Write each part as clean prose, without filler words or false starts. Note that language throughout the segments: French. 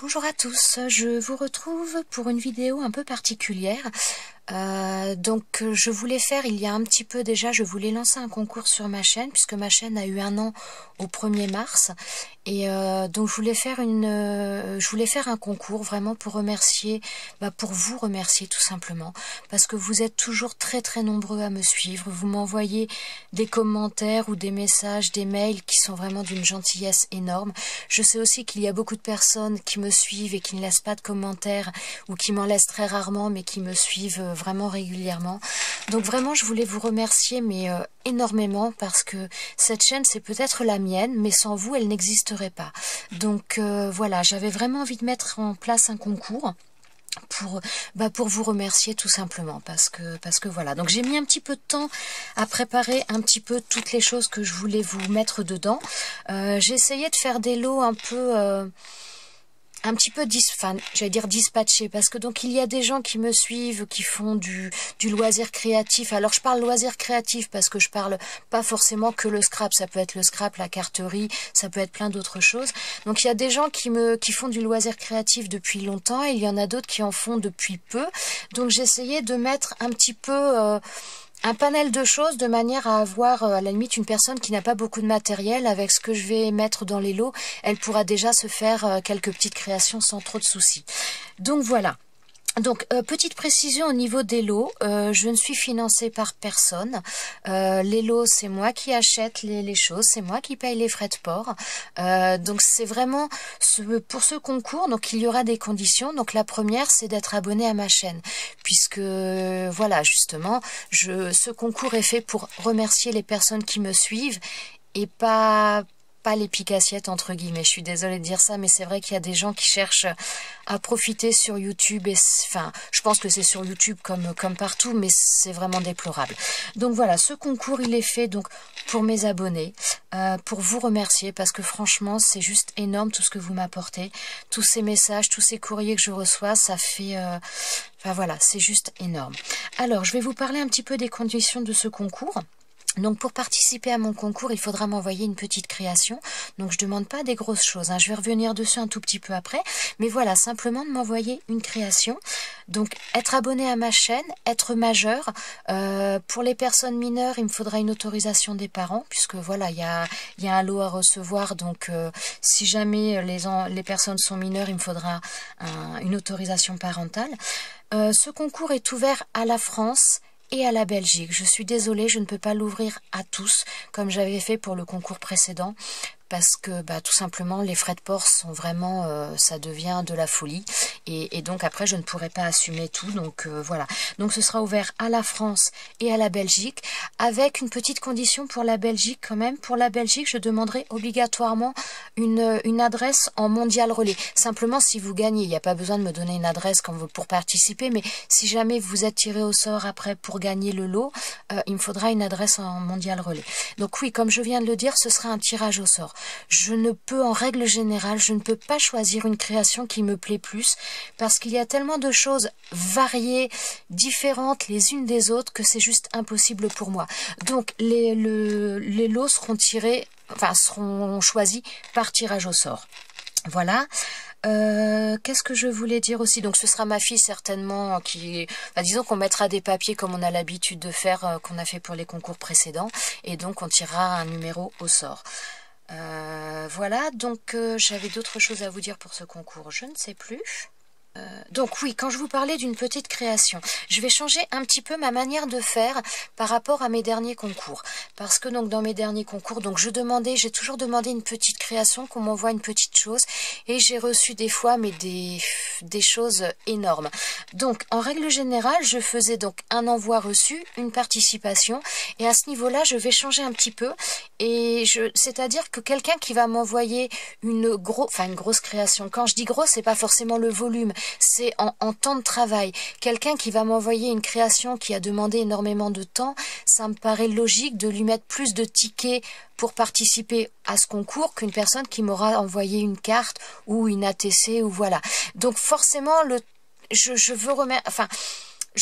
Bonjour à tous, je vous retrouve pour une vidéo un peu particulière. Je voulais faire, il y a un petit peu déjà, je voulais lancer un concours sur ma chaîne, puisque ma chaîne a eu 1 an au 1er mars. Et donc je voulais faire un concours vraiment pour remercier, pour vous remercier tout simplement, parce que vous êtes toujours très très nombreux à me suivre. Vous m'envoyez des commentaires ou des messages, des mails qui sont vraiment d'une gentillesse énorme. Je sais aussi qu'il y a beaucoup de personnes qui me suivent et qui ne laissent pas de commentaires, ou qui m'en laissent très rarement, mais qui me suivent vraiment régulièrement. Donc vraiment je voulais vous remercier, mais énormément, parce que cette chaîne c'est peut-être la mienne, mais sans vous elle n'existerait pas. Donc voilà, j'avais vraiment envie de mettre en place un concours pour vous remercier tout simplement, parce que voilà. Donc j'ai mis un petit peu de temps à préparer un petit peu toutes les choses que je voulais vous mettre dedans. J'ai essayé de faire des lots un petit peu j'allais dire dispatché, parce que donc il y a des gens qui me suivent, qui font du loisir créatif. Alors je parle loisir créatif parce que je parle pas forcément que le scrap, ça peut être le scrap, la carterie, ça peut être plein d'autres choses. Donc il y a des gens qui font du loisir créatif depuis longtemps, et il y en a d'autres qui en font depuis peu. Donc j'ai essayé de mettre un petit peu un panel de choses, de manière à avoir à la limite une personne qui n'a pas beaucoup de matériel. Avec ce que je vais mettre dans les lots, elle pourra déjà se faire quelques petites créations sans trop de soucis. Donc voilà. Donc, petite précision au niveau des lots, je ne suis financée par personne. Les lots, c'est moi qui achète les choses, c'est moi qui paye les frais de port. Donc, c'est vraiment pour ce concours. Donc, il y aura des conditions. Donc, la première, c'est d'être abonné à ma chaîne, puisque voilà, justement, ce concours est fait pour remercier les personnes qui me suivent, et pas les pique-assiettes entre guillemets. Je suis désolée de dire ça, mais c'est vrai qu'il y a des gens qui cherchent à profiter sur YouTube, et enfin, je pense que c'est sur YouTube comme partout, mais c'est vraiment déplorable. Donc voilà, ce concours il est fait donc pour mes abonnés, pour vous remercier, parce que franchement c'est juste énorme tout ce que vous m'apportez, tous ces messages, tous ces courriers que je reçois, ça fait enfin voilà, c'est juste énorme. Alors je vais vous parler un petit peu des conditions de ce concours. Donc pour participer à mon concours, il faudra m'envoyer une petite création. Donc je demande pas des grosses choses, hein. Je vais revenir dessus un tout petit peu après. Mais voilà, simplement de m'envoyer une création. Donc être abonné à ma chaîne, être majeur. Pour les personnes mineures, il me faudra une autorisation des parents, puisque voilà, il y a un lot à recevoir. Donc si jamais les personnes sont mineures, il me faudra une autorisation parentale. Ce concours est ouvert à la France et à la Belgique. Je suis désolée, je ne peux pas l'ouvrir à tous, comme j'avais fait pour le concours précédent, parce que tout simplement les frais de port sont vraiment, ça devient de la folie, et donc après je ne pourrai pas assumer tout. Donc voilà, donc ce sera ouvert à la France et à la Belgique, avec une petite condition pour la Belgique quand même. Pour la Belgique, je demanderai obligatoirement une adresse en mondial relais. Simplement, si vous gagnez, il n'y a pas besoin de me donner une adresse pour participer, mais si jamais vous êtes tiré au sort après pour gagner le lot, il me faudra une adresse en mondial relais. Donc oui, comme je viens de le dire, ce sera un tirage au sort. Je ne peux, en règle générale, je ne peux pas choisir une création qui me plaît plus, parce qu'il y a tellement de choses variées, différentes les unes des autres, que c'est juste impossible pour moi. Donc les lots seront seront choisis par tirage au sort. Voilà. Qu'est-ce que je voulais dire aussi? Donc ce sera ma fille certainement disons qu'on mettra des papiers comme on a l'habitude de faire, qu'on a fait pour les concours précédents, et donc on tirera un numéro au sort. Voilà, donc j'avais d'autres choses à vous dire pour ce concours, je ne sais plus. Donc oui, quand je vous parlais d'une petite création, je vais changer un petit peu ma manière de faire par rapport à mes derniers concours. Parce que donc dans mes derniers concours, donc j'ai toujours demandé une petite création, qu'on m'envoie une petite chose, et j'ai reçu des fois des choses énormes. Donc en règle générale, je faisais donc un envoi reçu, une participation, et à ce niveau-là, je vais changer un petit peu, c'est-à-dire que quelqu'un qui va m'envoyer une grosse création. Quand je dis gros, c'est pas forcément le volume, c'est en temps de travail. Quelqu'un qui va m'envoyer une création qui a demandé énormément de temps, ça me paraît logique de lui mettre plus de tickets pour participer à ce concours qu'une personne qui m'aura envoyé une carte ou une ATC, ou voilà. Donc forcément, je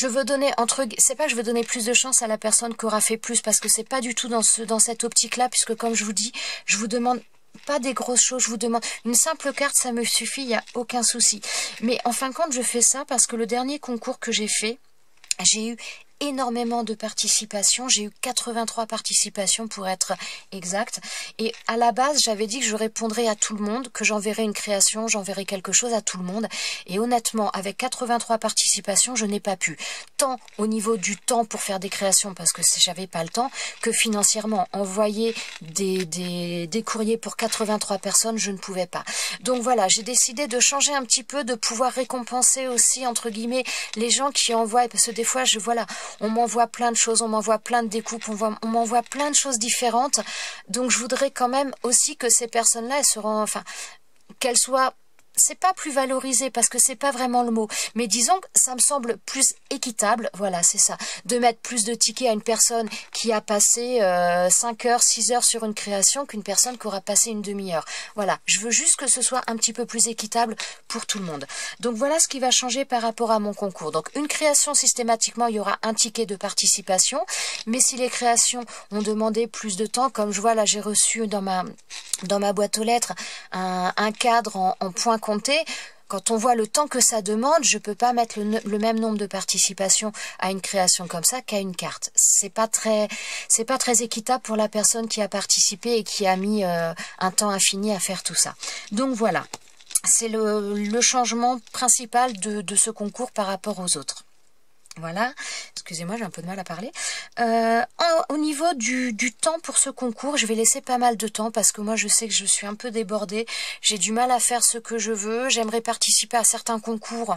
veux donner c'est pas que je veux donner plus de chance à la personne qui aura fait plus, parce que c'est pas du tout dans cette optique-là, puisque comme je vous dis, je vous demande pas des grosses choses, je vous demande. Une simple carte, ça me suffit, il n'y a aucun souci. Mais en fin de compte, je fais ça parce que le dernier concours que j'ai fait, j'ai eu énormément de participation, j'ai eu 83 participations pour être exact, et à la base j'avais dit que je répondrais à tout le monde, que j'enverrais une création, j'enverrais quelque chose à tout le monde, et honnêtement avec 83 participations je n'ai pas pu, tant au niveau du temps pour faire des créations parce que j'avais pas le temps, que financièrement envoyer des courriers pour 83 personnes je ne pouvais pas. Donc voilà, j'ai décidé de changer un petit peu, de pouvoir récompenser aussi entre guillemets les gens qui envoient, parce que des fois on m'envoie plein de choses, on m'envoie plein de découpes, on m'envoie plein de choses différentes. Donc je voudrais quand même aussi que ces personnes-là, elles seront, enfin, qu'elles soient, c'est pas plus valorisé parce que c'est pas vraiment le mot, mais disons que ça me semble plus équitable, voilà, c'est ça, de mettre plus de tickets à une personne qui a passé 5 heures, 6 heures sur une création qu'une personne qui aura passé une demi-heure. Voilà, je veux juste que ce soit un petit peu plus équitable pour tout le monde. Donc voilà ce qui va changer par rapport à mon concours. Donc une création, systématiquement, il y aura un ticket de participation, mais si les créations ont demandé plus de temps, comme je vois là, j'ai reçu dans ma boîte aux lettres un cadre en points comptés. Quand on voit le temps que ça demande, je peux pas mettre le même nombre de participations à une création comme ça qu'à une carte. C'est pas très équitable pour la personne qui a participé et qui a mis un temps infini à faire tout ça. Donc voilà, c'est le changement principal de ce concours par rapport aux autres. Voilà, excusez-moi, j'ai un peu de mal à parler. Au niveau du temps pour ce concours, je vais laisser pas mal de temps parce que moi je sais que je suis un peu débordée. J'ai du mal à faire ce que je veux. J'aimerais participer à certains concours.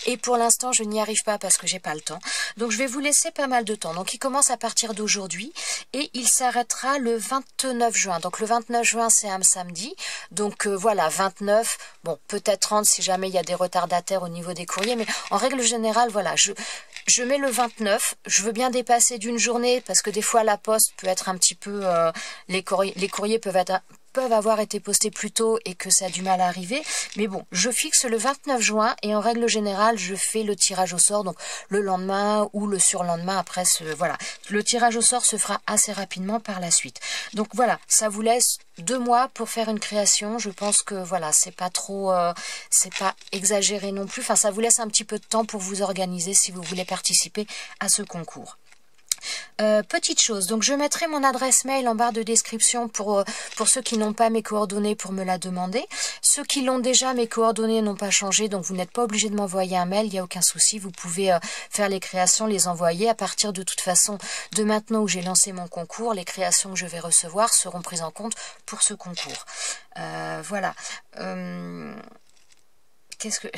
Et pour l'instant, je n'y arrive pas parce que j'ai pas le temps. Donc, je vais vous laisser pas mal de temps. Donc, il commence à partir d'aujourd'hui et il s'arrêtera le 29 juin. Donc, le 29 juin, c'est un samedi. Donc, voilà, 29. Bon, peut-être 30 si jamais il y a des retardataires au niveau des courriers. Mais en règle générale, voilà, je mets le 29. Je veux bien dépasser d'une journée parce que des fois, la poste peut être un petit peu... les courriers peuvent avoir été postés plus tôt et que ça a du mal à arriver. Mais bon, je fixe le 29 juin et en règle générale, je fais le tirage au sort, donc le lendemain ou le surlendemain après voilà. Le tirage au sort se fera assez rapidement par la suite. Donc voilà, ça vous laisse 2 mois pour faire une création. Je pense que voilà, c'est pas trop, c'est pas exagéré non plus. Enfin, ça vous laisse un petit peu de temps pour vous organiser si vous voulez participer à ce concours. Petite chose, donc je mettrai mon adresse mail en barre de description pour ceux qui n'ont pas mes coordonnées pour me la demander. Ceux qui l'ont déjà, mes coordonnées n'ont pas changé, donc vous n'êtes pas obligé de m'envoyer un mail, il n'y a aucun souci, vous pouvez faire les créations, les envoyer. À partir de toute façon, de maintenant où j'ai lancé mon concours, les créations que je vais recevoir seront prises en compte pour ce concours. Voilà. Qu'est-ce que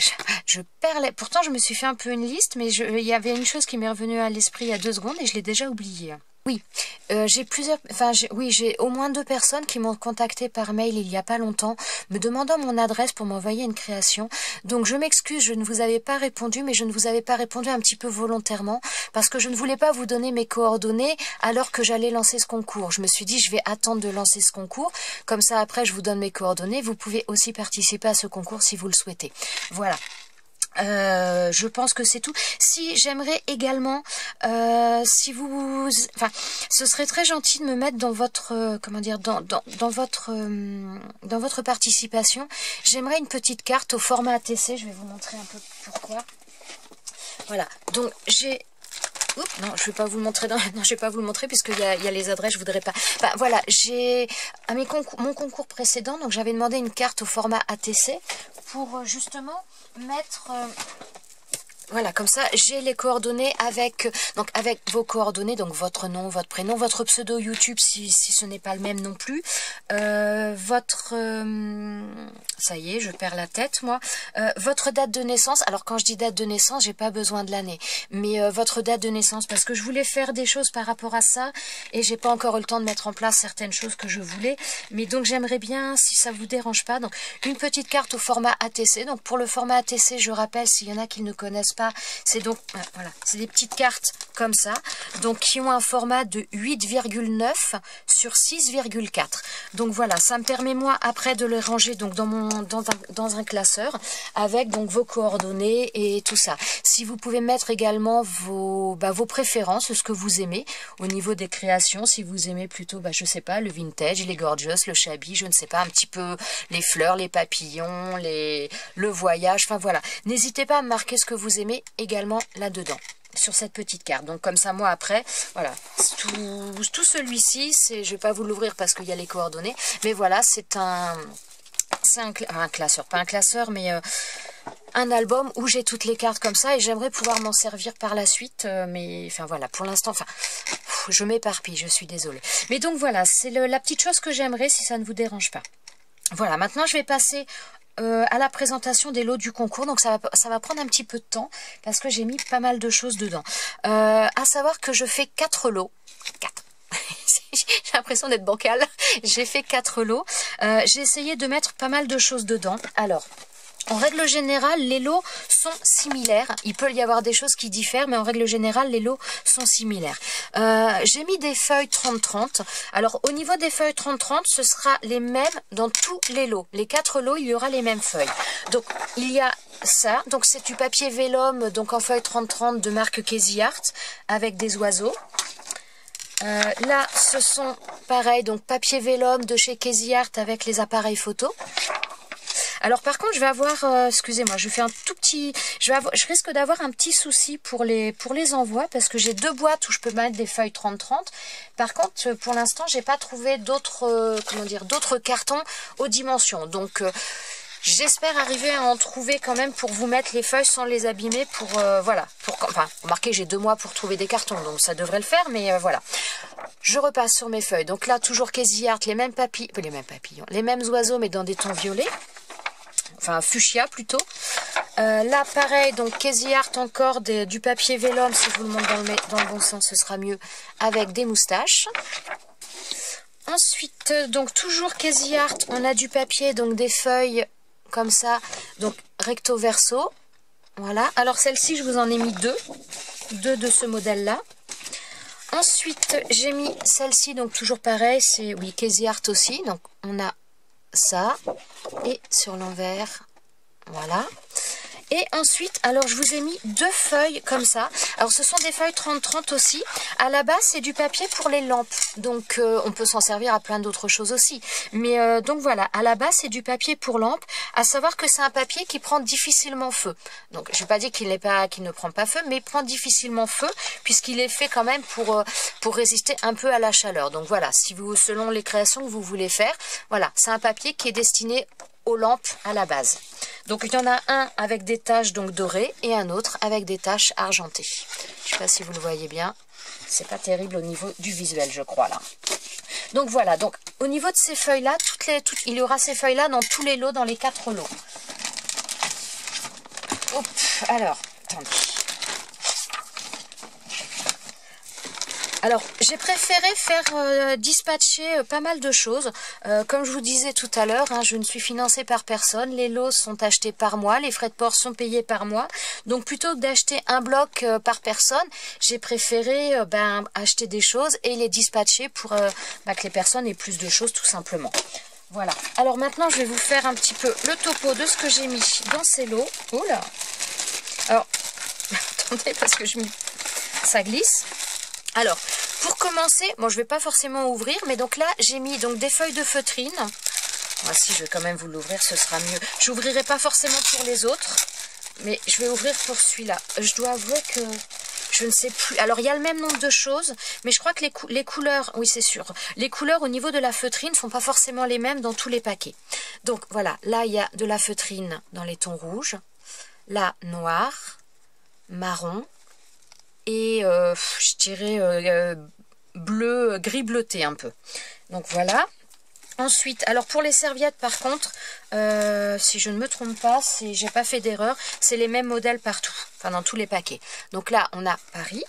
je perds pourtant je me suis fait un peu une liste, mais il y avait une chose qui m'est revenue à l'esprit il y a 2 secondes et je l'ai déjà oubliée. Oui, j'ai au moins 2 personnes qui m'ont contacté par mail il y a pas longtemps, me demandant mon adresse pour m'envoyer une création. Donc je m'excuse, je ne vous avais pas répondu, mais je ne vous avais pas répondu un petit peu volontairement, parce que je ne voulais pas vous donner mes coordonnées alors que j'allais lancer ce concours. Je me suis dit, je vais attendre de lancer ce concours, comme ça après je vous donne mes coordonnées, vous pouvez aussi participer à ce concours si vous le souhaitez. Voilà. Je pense que c'est tout. Si j'aimerais également, si vous, enfin, ce serait très gentil de me mettre dans votre, comment dire, dans votre participation. J'aimerais une petite carte au format ATC. Je vais vous montrer un peu pourquoi. Voilà. Donc j'ai. Oups, non, je vais pas vous le montrer. Non, je vais pas vous le montrer puisqu'il y a les adresses. Je voudrais pas. Enfin, voilà, j'ai à mon concours précédent, donc j'avais demandé une carte au format ATC pour justement mettre. Voilà, comme ça, j'ai les coordonnées avec vos coordonnées, donc votre nom, votre prénom, votre pseudo YouTube si ce n'est pas le même non plus, ça y est, je perds la tête moi, votre date de naissance. Alors quand je dis date de naissance, j'ai pas besoin de l'année, mais votre date de naissance, parce que je voulais faire des choses par rapport à ça et j'ai pas encore eu le temps de mettre en place certaines choses que je voulais, mais donc j'aimerais bien, si ça vous dérange pas, donc une petite carte au format ATC. Donc pour le format ATC, je rappelle, s'il y en a qui ne connaissent pas, c'est donc voilà, c'est des petites cartes comme ça, donc qui ont un format de 8,9 sur 6,4. Donc voilà, ça me permet moi après de les ranger donc dans mon dans un classeur avec donc vos coordonnées et tout ça. Si vous pouvez mettre également vos préférences, ce que vous aimez au niveau des créations, si vous aimez plutôt, je sais pas, le vintage, les gorgeous, le shabby, je ne sais pas, un petit peu les fleurs, les papillons, le voyage, enfin voilà. N'hésitez pas à marquer ce que vous aimez également là-dedans, sur cette petite carte. Donc comme ça, moi après, voilà, tout celui-ci, je vais pas vous l'ouvrir parce qu'il y a les coordonnées, mais voilà, c'est un classeur, pas un classeur, mais un album où j'ai toutes les cartes comme ça et j'aimerais pouvoir m'en servir par la suite, mais enfin voilà, pour l'instant, je m'éparpille, je suis désolée. Mais donc voilà, c'est la petite chose que j'aimerais si ça ne vous dérange pas. Voilà, maintenant je vais passer à la présentation des lots du concours. Donc ça va prendre un petit peu de temps parce que j'ai mis pas mal de choses dedans. À savoir que je fais 4 lots. 4. J'ai l'impression d'être bancale. J'ai fait 4 lots. J'ai essayé de mettre pas mal de choses dedans. Alors, en règle générale, les lots sont similaires. Il peut y avoir des choses qui diffèrent, mais en règle générale, les lots sont similaires. J'ai mis des feuilles 30-30. Alors, au niveau des feuilles 30-30, ce sera les mêmes dans tous les lots. Les 4 lots, il y aura les mêmes feuilles. Donc, il y a ça. Donc, c'est du papier vélum, donc en feuille 30-30 de marque Casey Art, avec des oiseaux. Là, ce sont, pareil, donc papier vélum de chez Casey Art avec les appareils photo. Alors par contre, je vais avoir, excusez-moi, je fais un tout petit, je risque d'avoir un petit souci pour les envois parce que j'ai 2 boîtes où je peux mettre des feuilles 30-30. Par contre, pour l'instant, j'ai pas trouvé d'autres, d'autres cartons aux dimensions. Donc j'espère arriver à en trouver quand même pour vous mettre les feuilles sans les abîmer pour, voilà, remarquez, j'ai 2 mois pour trouver des cartons, donc ça devrait le faire, mais voilà. Je repasse sur mes feuilles. Donc là, toujours Casey Art, les mêmes papillons, les mêmes oiseaux, mais dans des tons violets. Enfin, fuchsia plutôt. Là, pareil, donc Casey Art encore du papier vélum, si je vous le montre dans le bon sens, ce sera mieux, avec des moustaches. Ensuite, donc toujours Casey Art, on a du papier, donc des feuilles comme ça, donc recto verso. Voilà. Alors celle-ci, je vous en ai mis 2 de ce modèle-là. Ensuite, j'ai mis celle-ci, donc toujours pareil, c'est, oui, Casey Art aussi. Donc, on a ça, et sur l'envers, voilà. Et ensuite, alors je vous ai mis 2 feuilles comme ça. Alors ce sont des feuilles 30-30 aussi. À la base, c'est du papier pour les lampes. Donc on peut s'en servir à plein d'autres choses aussi. Mais donc voilà, à la base, c'est du papier pour lampe. À savoir que c'est un papier qui prend difficilement feu. Donc je ne vais pas dire qu'il ne prend pas feu, mais prend difficilement feu puisqu'il est fait quand même pour résister un peu à la chaleur. Donc voilà, si vous, selon les créations que vous voulez faire, voilà, c'est un papier qui est destiné aux lampes à la base. Donc il y en a un avec des taches donc dorées et un autre avec des taches argentées. Je ne sais pas si vous le voyez bien. C'est pas terrible au niveau du visuel, je crois là. Donc voilà, donc au niveau de ces feuilles-là, il y aura ces feuilles-là dans tous les lots, dans les 4 lots. Hop, alors, attendez. Alors, j'ai préféré faire dispatcher pas mal de choses. Comme je vous disais tout à l'heure, hein, je ne suis financée par personne. Les lots sont achetés par mois. Les frais de port sont payés par mois. Donc, plutôt que d'acheter un bloc par personne, j'ai préféré acheter des choses et les dispatcher pour que les personnes aient plus de choses, tout simplement. Voilà. Alors, maintenant, je vais vous faire un petit peu le topo de ce que j'ai mis dans ces lots. Oula. Alors, attendez, parce que ça glisse. Alors, pour commencer, bon, je ne vais pas forcément ouvrir, mais donc là, j'ai mis donc des feuilles de feutrine. Moi, si je vais quand même vous l'ouvrir, ce sera mieux. Je n'ouvrirai pas forcément pour les autres, mais je vais ouvrir pour celui-là. Je dois avouer que je ne sais plus. Alors, il y a le même nombre de choses, mais je crois que les couleurs, oui, c'est sûr, les couleurs au niveau de la feutrine ne sont pas forcément les mêmes dans tous les paquets. Donc, voilà, là, il y a de la feutrine dans les tons rouges, là, noir, marron, et je dirais bleu, gris bleuté un peu. Donc voilà. Ensuite, alors pour les serviettes par contre, si je ne me trompe pas, j'ai pas fait d'erreur, c'est les mêmes modèles partout, enfin dans tous les paquets. Donc là, on a Paris.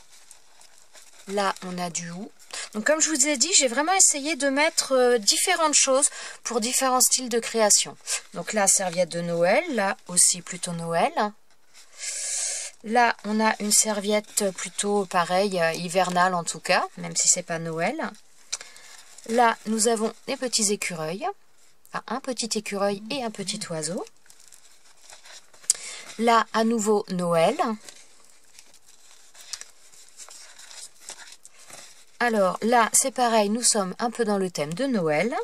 Là, on a du Hou. Donc comme je vous ai dit, j'ai vraiment essayé de mettre différentes choses pour différents styles de création. Donc là, serviette de Noël, là aussi plutôt Noël. Là, on a une serviette plutôt pareil, hivernale en tout cas, même si c'est pas Noël. Là, nous avons des petits écureuils. Enfin, un petit écureuil et un petit oiseau. Là, à nouveau, Noël. Alors là, c'est pareil, nous sommes un peu dans le thème de Noël.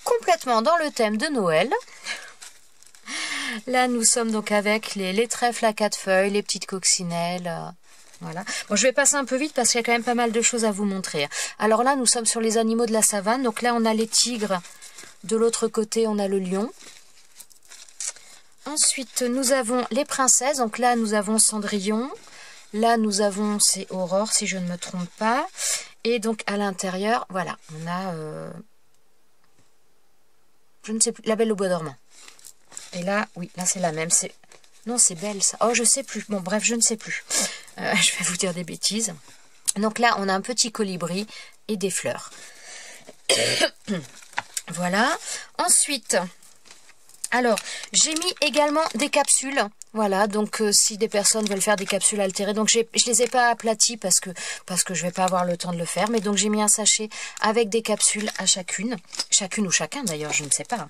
Complètement dans le thème de Noël. Là, nous sommes donc avec les trèfles à 4 feuilles, les petites coccinelles. Voilà. Bon, je vais passer un peu vite parce qu'il y a quand même pas mal de choses à vous montrer. Alors là, nous sommes sur les animaux de la savane. Donc là, on a les tigres. De l'autre côté, on a le lion. Ensuite, nous avons les princesses. Donc là, nous avons Cendrillon. Là, nous avons, c'est Aurore, si je ne me trompe pas. Et donc, à l'intérieur, voilà, on a... je ne sais plus, la Belle au bois dormant. Et là, oui, là, c'est la même. Non, c'est Belle, ça. Oh, je sais plus. Bon, bref, je ne sais plus. Je vais vous dire des bêtises. Donc là, on a un petit colibri et des fleurs. Voilà. Ensuite... Alors, j'ai mis également des capsules, voilà, donc si des personnes veulent faire des capsules altérées, donc je les ai pas aplaties parce que je vais pas avoir le temps de le faire, mais donc j'ai mis un sachet avec des capsules à chacune ou chacun d'ailleurs, je ne sais pas.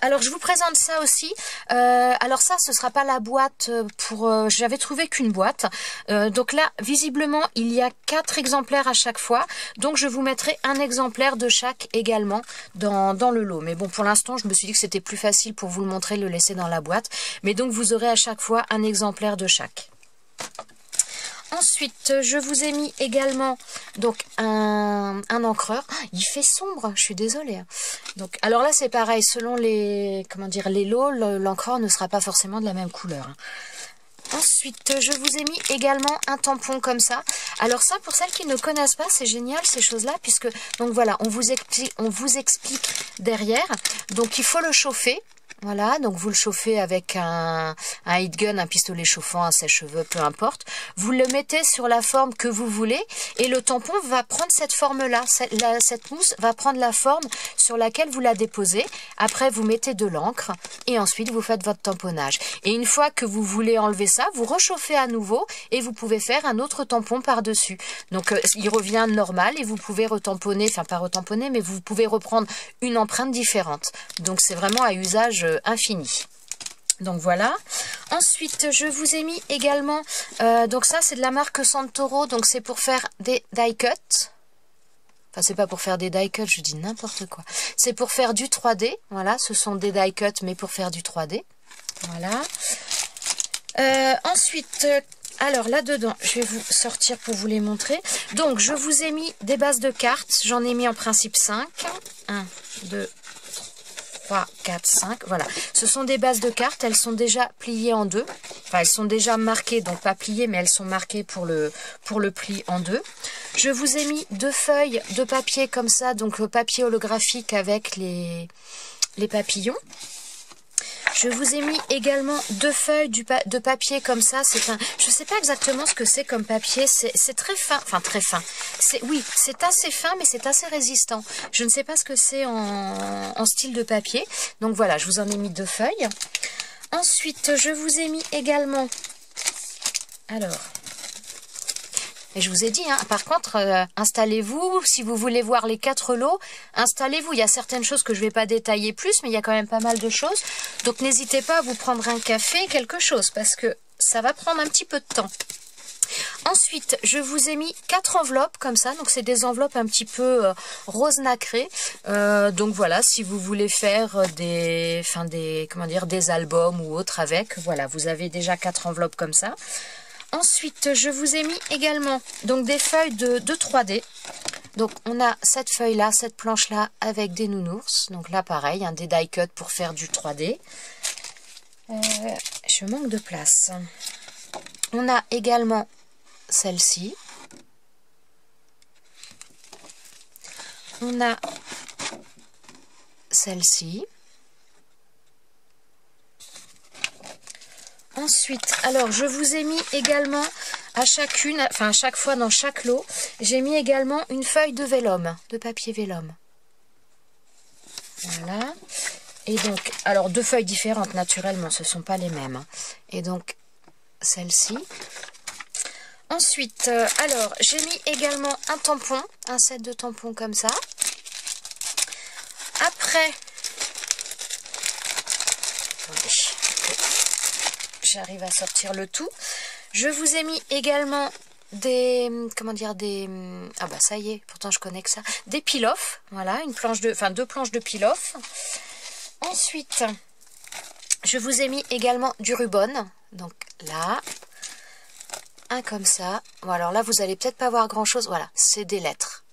Alors je vous présente ça aussi. Alors ça, ce sera pas la boîte pour... j'avais trouvé qu'une boîte. Donc là, visiblement, il y a 4 exemplaires à chaque fois. Donc je vous mettrai un exemplaire de chaque également dans le lot. Mais bon, pour l'instant, je me suis dit que c'était plus facile pour vous le montrer, le laisser dans la boîte. Mais donc vous aurez à chaque fois un exemplaire de chaque. Ensuite, je vous ai mis également donc un encreur. Ah, il fait sombre, je suis désolée. Donc, alors là, c'est pareil, selon les, comment dire, les lots, l'encreur ne sera pas forcément de la même couleur. Ensuite, je vous ai mis également un tampon comme ça. Alors ça, pour celles qui ne connaissent pas, c'est génial ces choses-là, puisque, donc voilà, on vous explique derrière. Donc, il faut le chauffer. Voilà, donc vous le chauffez avec un heat gun, un pistolet chauffant, un sèche-cheveux, peu importe. Vous le mettez sur la forme que vous voulez et le tampon va prendre cette forme-là. Cette mousse va prendre la forme sur laquelle vous la déposez. Après, vous mettez de l'encre et ensuite vous faites votre tamponnage. Et une fois que vous voulez enlever ça, vous rechauffez à nouveau et vous pouvez faire un autre tampon par-dessus. Donc, il revient normal et vous pouvez retamponner, enfin pas retamponner, mais vous pouvez reprendre une empreinte différente. Donc, c'est vraiment à usage infini. Donc voilà. Ensuite, je vous ai mis également, donc ça c'est de la marque Santoro, donc c'est pour faire des die cuts. Enfin, c'est pas pour faire des die cuts, je dis n'importe quoi. C'est pour faire du 3D. Voilà, ce sont des die cuts, mais pour faire du 3D. Voilà. Ensuite, alors là-dedans, je vais vous sortir pour vous les montrer. Donc, je vous ai mis des bases de cartes. J'en ai mis en principe 5. 1, 2, 3, 4, 5, voilà. Ce sont des bases de cartes, elles sont déjà pliées en deux. Enfin, elles sont déjà marquées, donc pas pliées, mais elles sont marquées pour le pli en deux. Je vous ai mis 2 feuilles de papier comme ça, donc papier holographique avec les papillons. Je vous ai mis également 2 feuilles de papier comme ça. C'est un, je sais pas exactement ce que c'est comme papier. C'est très fin, enfin très fin. Oui, c'est assez fin, mais c'est assez résistant. Je ne sais pas ce que c'est en style de papier. Donc voilà, je vous en ai mis 2 feuilles. Ensuite, je vous ai mis également. Alors. Et je vous ai dit, hein, par contre, installez-vous, si vous voulez voir les 4 lots, installez-vous. Il y a certaines choses que je ne vais pas détailler plus, mais il y a quand même pas mal de choses. Donc n'hésitez pas à vous prendre un café, quelque chose, parce que ça va prendre un petit peu de temps. Ensuite, je vous ai mis 4 enveloppes comme ça, donc c'est des enveloppes un petit peu rose nacré. Donc voilà, si vous voulez faire des albums ou autres avec, voilà, vous avez déjà 4 enveloppes comme ça. Ensuite, je vous ai mis également donc des feuilles de 3D. Donc, on a cette feuille-là, cette planche-là avec des nounours. Donc là, pareil, des die cuts pour faire du 3D. Je manque de place. On a également celle-ci. On a celle-ci. Ensuite, alors je vous ai mis également à chacune, enfin à chaque fois dans chaque lot, j'ai mis également une feuille de vélum, de papier vélum. Voilà. Et donc, alors 2 feuilles différentes naturellement, ce ne sont pas les mêmes. Et donc, celle-ci. Ensuite, alors j'ai mis également un tampon, un set de tampons comme ça. après, attendez, j'arrive à sortir le tout. Je vous ai mis également des, comment dire, des, ah bah ça y est, pourtant je connais que ça, des peel-off, voilà, une planche de, enfin 2 planches de peel-off. Ensuite, je vous ai mis également du Rubon, donc là, un comme ça. Bon, alors là, vous allez peut-être pas voir grand-chose, voilà, c'est des lettres.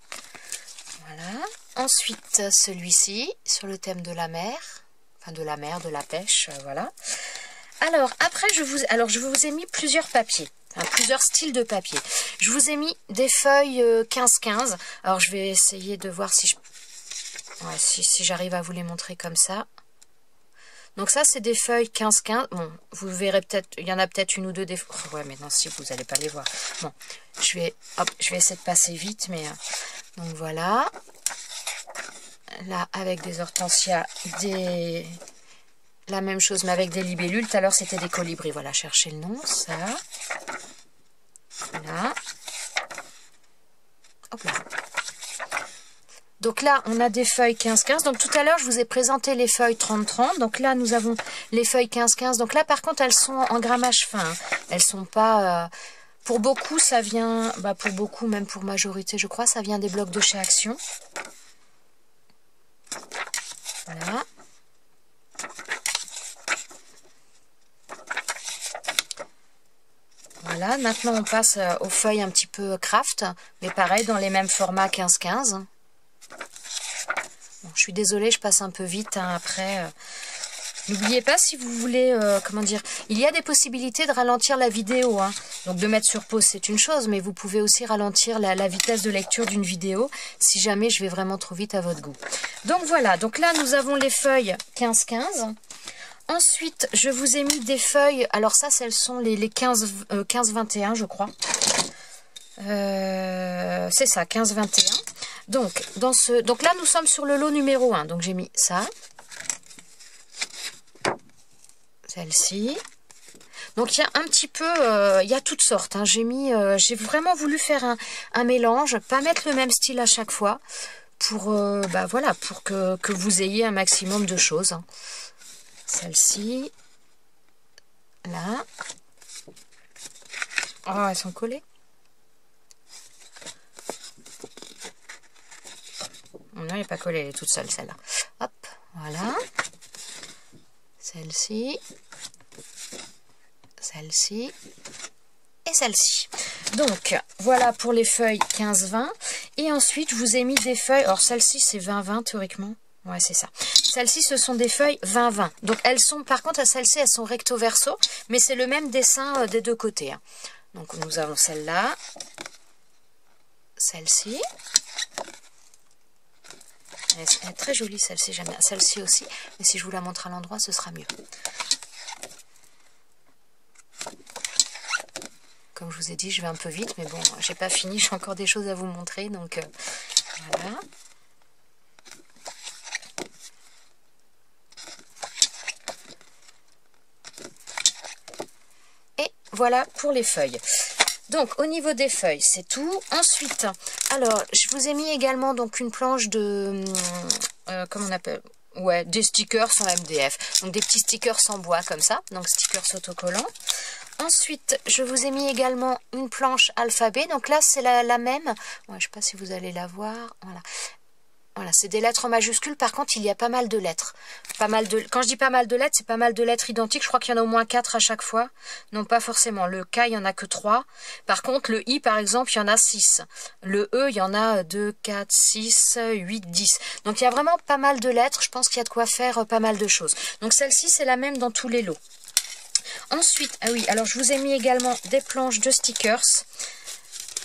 Voilà. Ensuite, celui-ci, sur le thème de la mer, enfin de la mer, de la pêche, voilà. Alors, après, je vous ai mis plusieurs papiers. Enfin, plusieurs styles de papier. Je vous ai mis des feuilles 15-15. Alors, je vais essayer de voir si si j'arrive à vous les montrer comme ça. Donc ça, c'est des feuilles 15-15. Bon, vous verrez peut-être, il y en a peut-être une ou deux des... Oh, ouais, mais non, si, vous n'allez pas les voir. Bon, je vais essayer de passer vite, mais... donc voilà. Là, avec des hortensias, la même chose, mais avec des libellules. Tout à l'heure, c'était des colibris. Voilà, cherchez le nom, ça. Voilà. Hop là. Donc là, on a des feuilles 15-15. Donc tout à l'heure, je vous ai présenté les feuilles 30-30. Donc là, nous avons les feuilles 15-15. Donc là, par contre, elles sont en grammage fin. Hein. Elles sont pas... pour beaucoup, ça vient... Bah pour beaucoup, même pour majorité, je crois, ça vient des blocs de chez Action. Voilà. Voilà, maintenant on passe aux feuilles un petit peu craft, mais pareil, dans les mêmes formats 15-15. Bon, je suis désolée, je passe un peu vite hein, après. N'oubliez pas, si vous voulez, comment dire, il y a des possibilités de ralentir la vidéo. Hein. Donc de mettre sur pause, c'est une chose, mais vous pouvez aussi ralentir la vitesse de lecture d'une vidéo, si jamais je vais vraiment trop vite à votre goût. Donc voilà, donc là nous avons les feuilles 15-15. Ensuite, je vous ai mis des feuilles, alors ça, elles sont les 15-21, je crois. C'est ça, 15-21. Donc, donc là, nous sommes sur le lot numéro 1. Donc, j'ai mis ça. Celle-ci. Donc, il y a un petit peu, il y a toutes sortes. Hein. J'ai vraiment voulu faire un mélange, pas mettre le même style à chaque fois, pour, bah, voilà, pour que vous ayez un maximum de choses. Hein. Celle-ci, là. Oh, elles sont collées. Non, elle n'est pas collée, elle est toute seule, celle-là. Hop, voilà. Celle-ci. Celle-ci. Et celle-ci. Donc, voilà pour les feuilles 15-20. Et ensuite, je vous ai mis des feuilles. Alors, celle-ci, c'est 20-20 théoriquement. Ouais, c'est ça. Celles-ci, ce sont des feuilles 20-20. Donc, elles sont, par contre, celles-ci, elles sont recto-verso, mais c'est le même dessin des deux côtés. Hein. Donc, nous avons celle-là, celle-ci. Elle est très jolie, celle-ci, j'aime bien. Celle-ci aussi, mais si je vous la montre à l'endroit, ce sera mieux. Comme je vous ai dit, je vais un peu vite, mais bon, j'ai pas fini, j'ai encore des choses à vous montrer, donc voilà. Voilà pour les feuilles. Donc au niveau des feuilles, c'est tout. Ensuite, alors je vous ai mis également donc une planche de comment on appelle, ouais, des stickers en MDF. Donc des petits stickers en bois comme ça, donc stickers autocollants. Ensuite, je vous ai mis également une planche alphabet. Donc là, c'est la même. Ouais, je ne sais pas si vous allez la voir. Voilà. Voilà, c'est des lettres en majuscules. Par contre, il y a pas mal de lettres. Quand je dis pas mal de lettres, c'est pas mal de lettres identiques. Je crois qu'il y en a au moins 4 à chaque fois. Non, pas forcément. Le K, il n'y en a que 3. Par contre, le I, par exemple, il y en a 6. Le E, il y en a 2, 4, 6, 8, 10. Donc, il y a vraiment pas mal de lettres. Je pense qu'il y a de quoi faire pas mal de choses. Donc, celle-ci, c'est la même dans tous les lots. Ensuite, ah oui, alors je vous ai mis également des planches de stickers.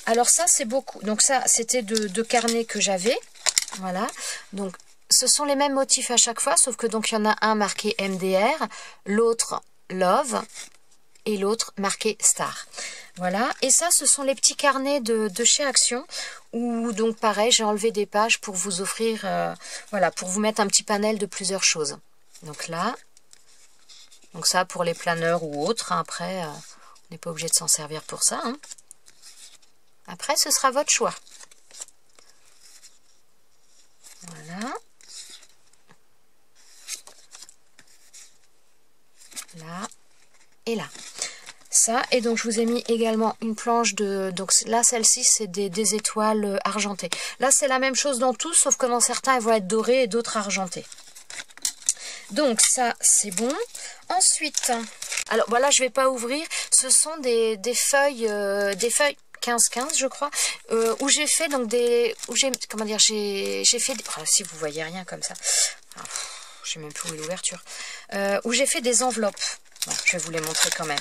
Alors ça, c'est beaucoup. Donc ça, c'était de carnets que j'avais. Voilà, donc ce sont les mêmes motifs à chaque fois, sauf que donc il y en a un marqué MDR, l'autre Love et l'autre marqué Star. Voilà, et ça ce sont les petits carnets de chez Action, où donc pareil, j'ai enlevé des pages pour vous offrir, voilà, pour vous mettre un petit panel de plusieurs choses. Donc là, donc ça pour les planeurs ou autres, hein, après on n'est pas obligé de s'en servir pour ça. Hein. Après ce sera votre choix. Voilà. là et là. Ça, et donc je vous ai mis également une planche de... Donc là, celle-ci, c'est des étoiles argentées. Là, c'est la même chose dans tous, sauf que dans certains, elles vont être dorées et d'autres argentées. Donc ça, c'est bon. Ensuite, alors voilà, je vais pas ouvrir. Ce sont des feuilles 15-15, je crois, où j'ai fait donc des... Où j'ai, comment dire, j'ai fait... Oh, si vous voyez rien comme ça. Oh, je sais même plus où est l'ouverture. Où j'ai fait des enveloppes. Bon, je vais vous les montrer quand même.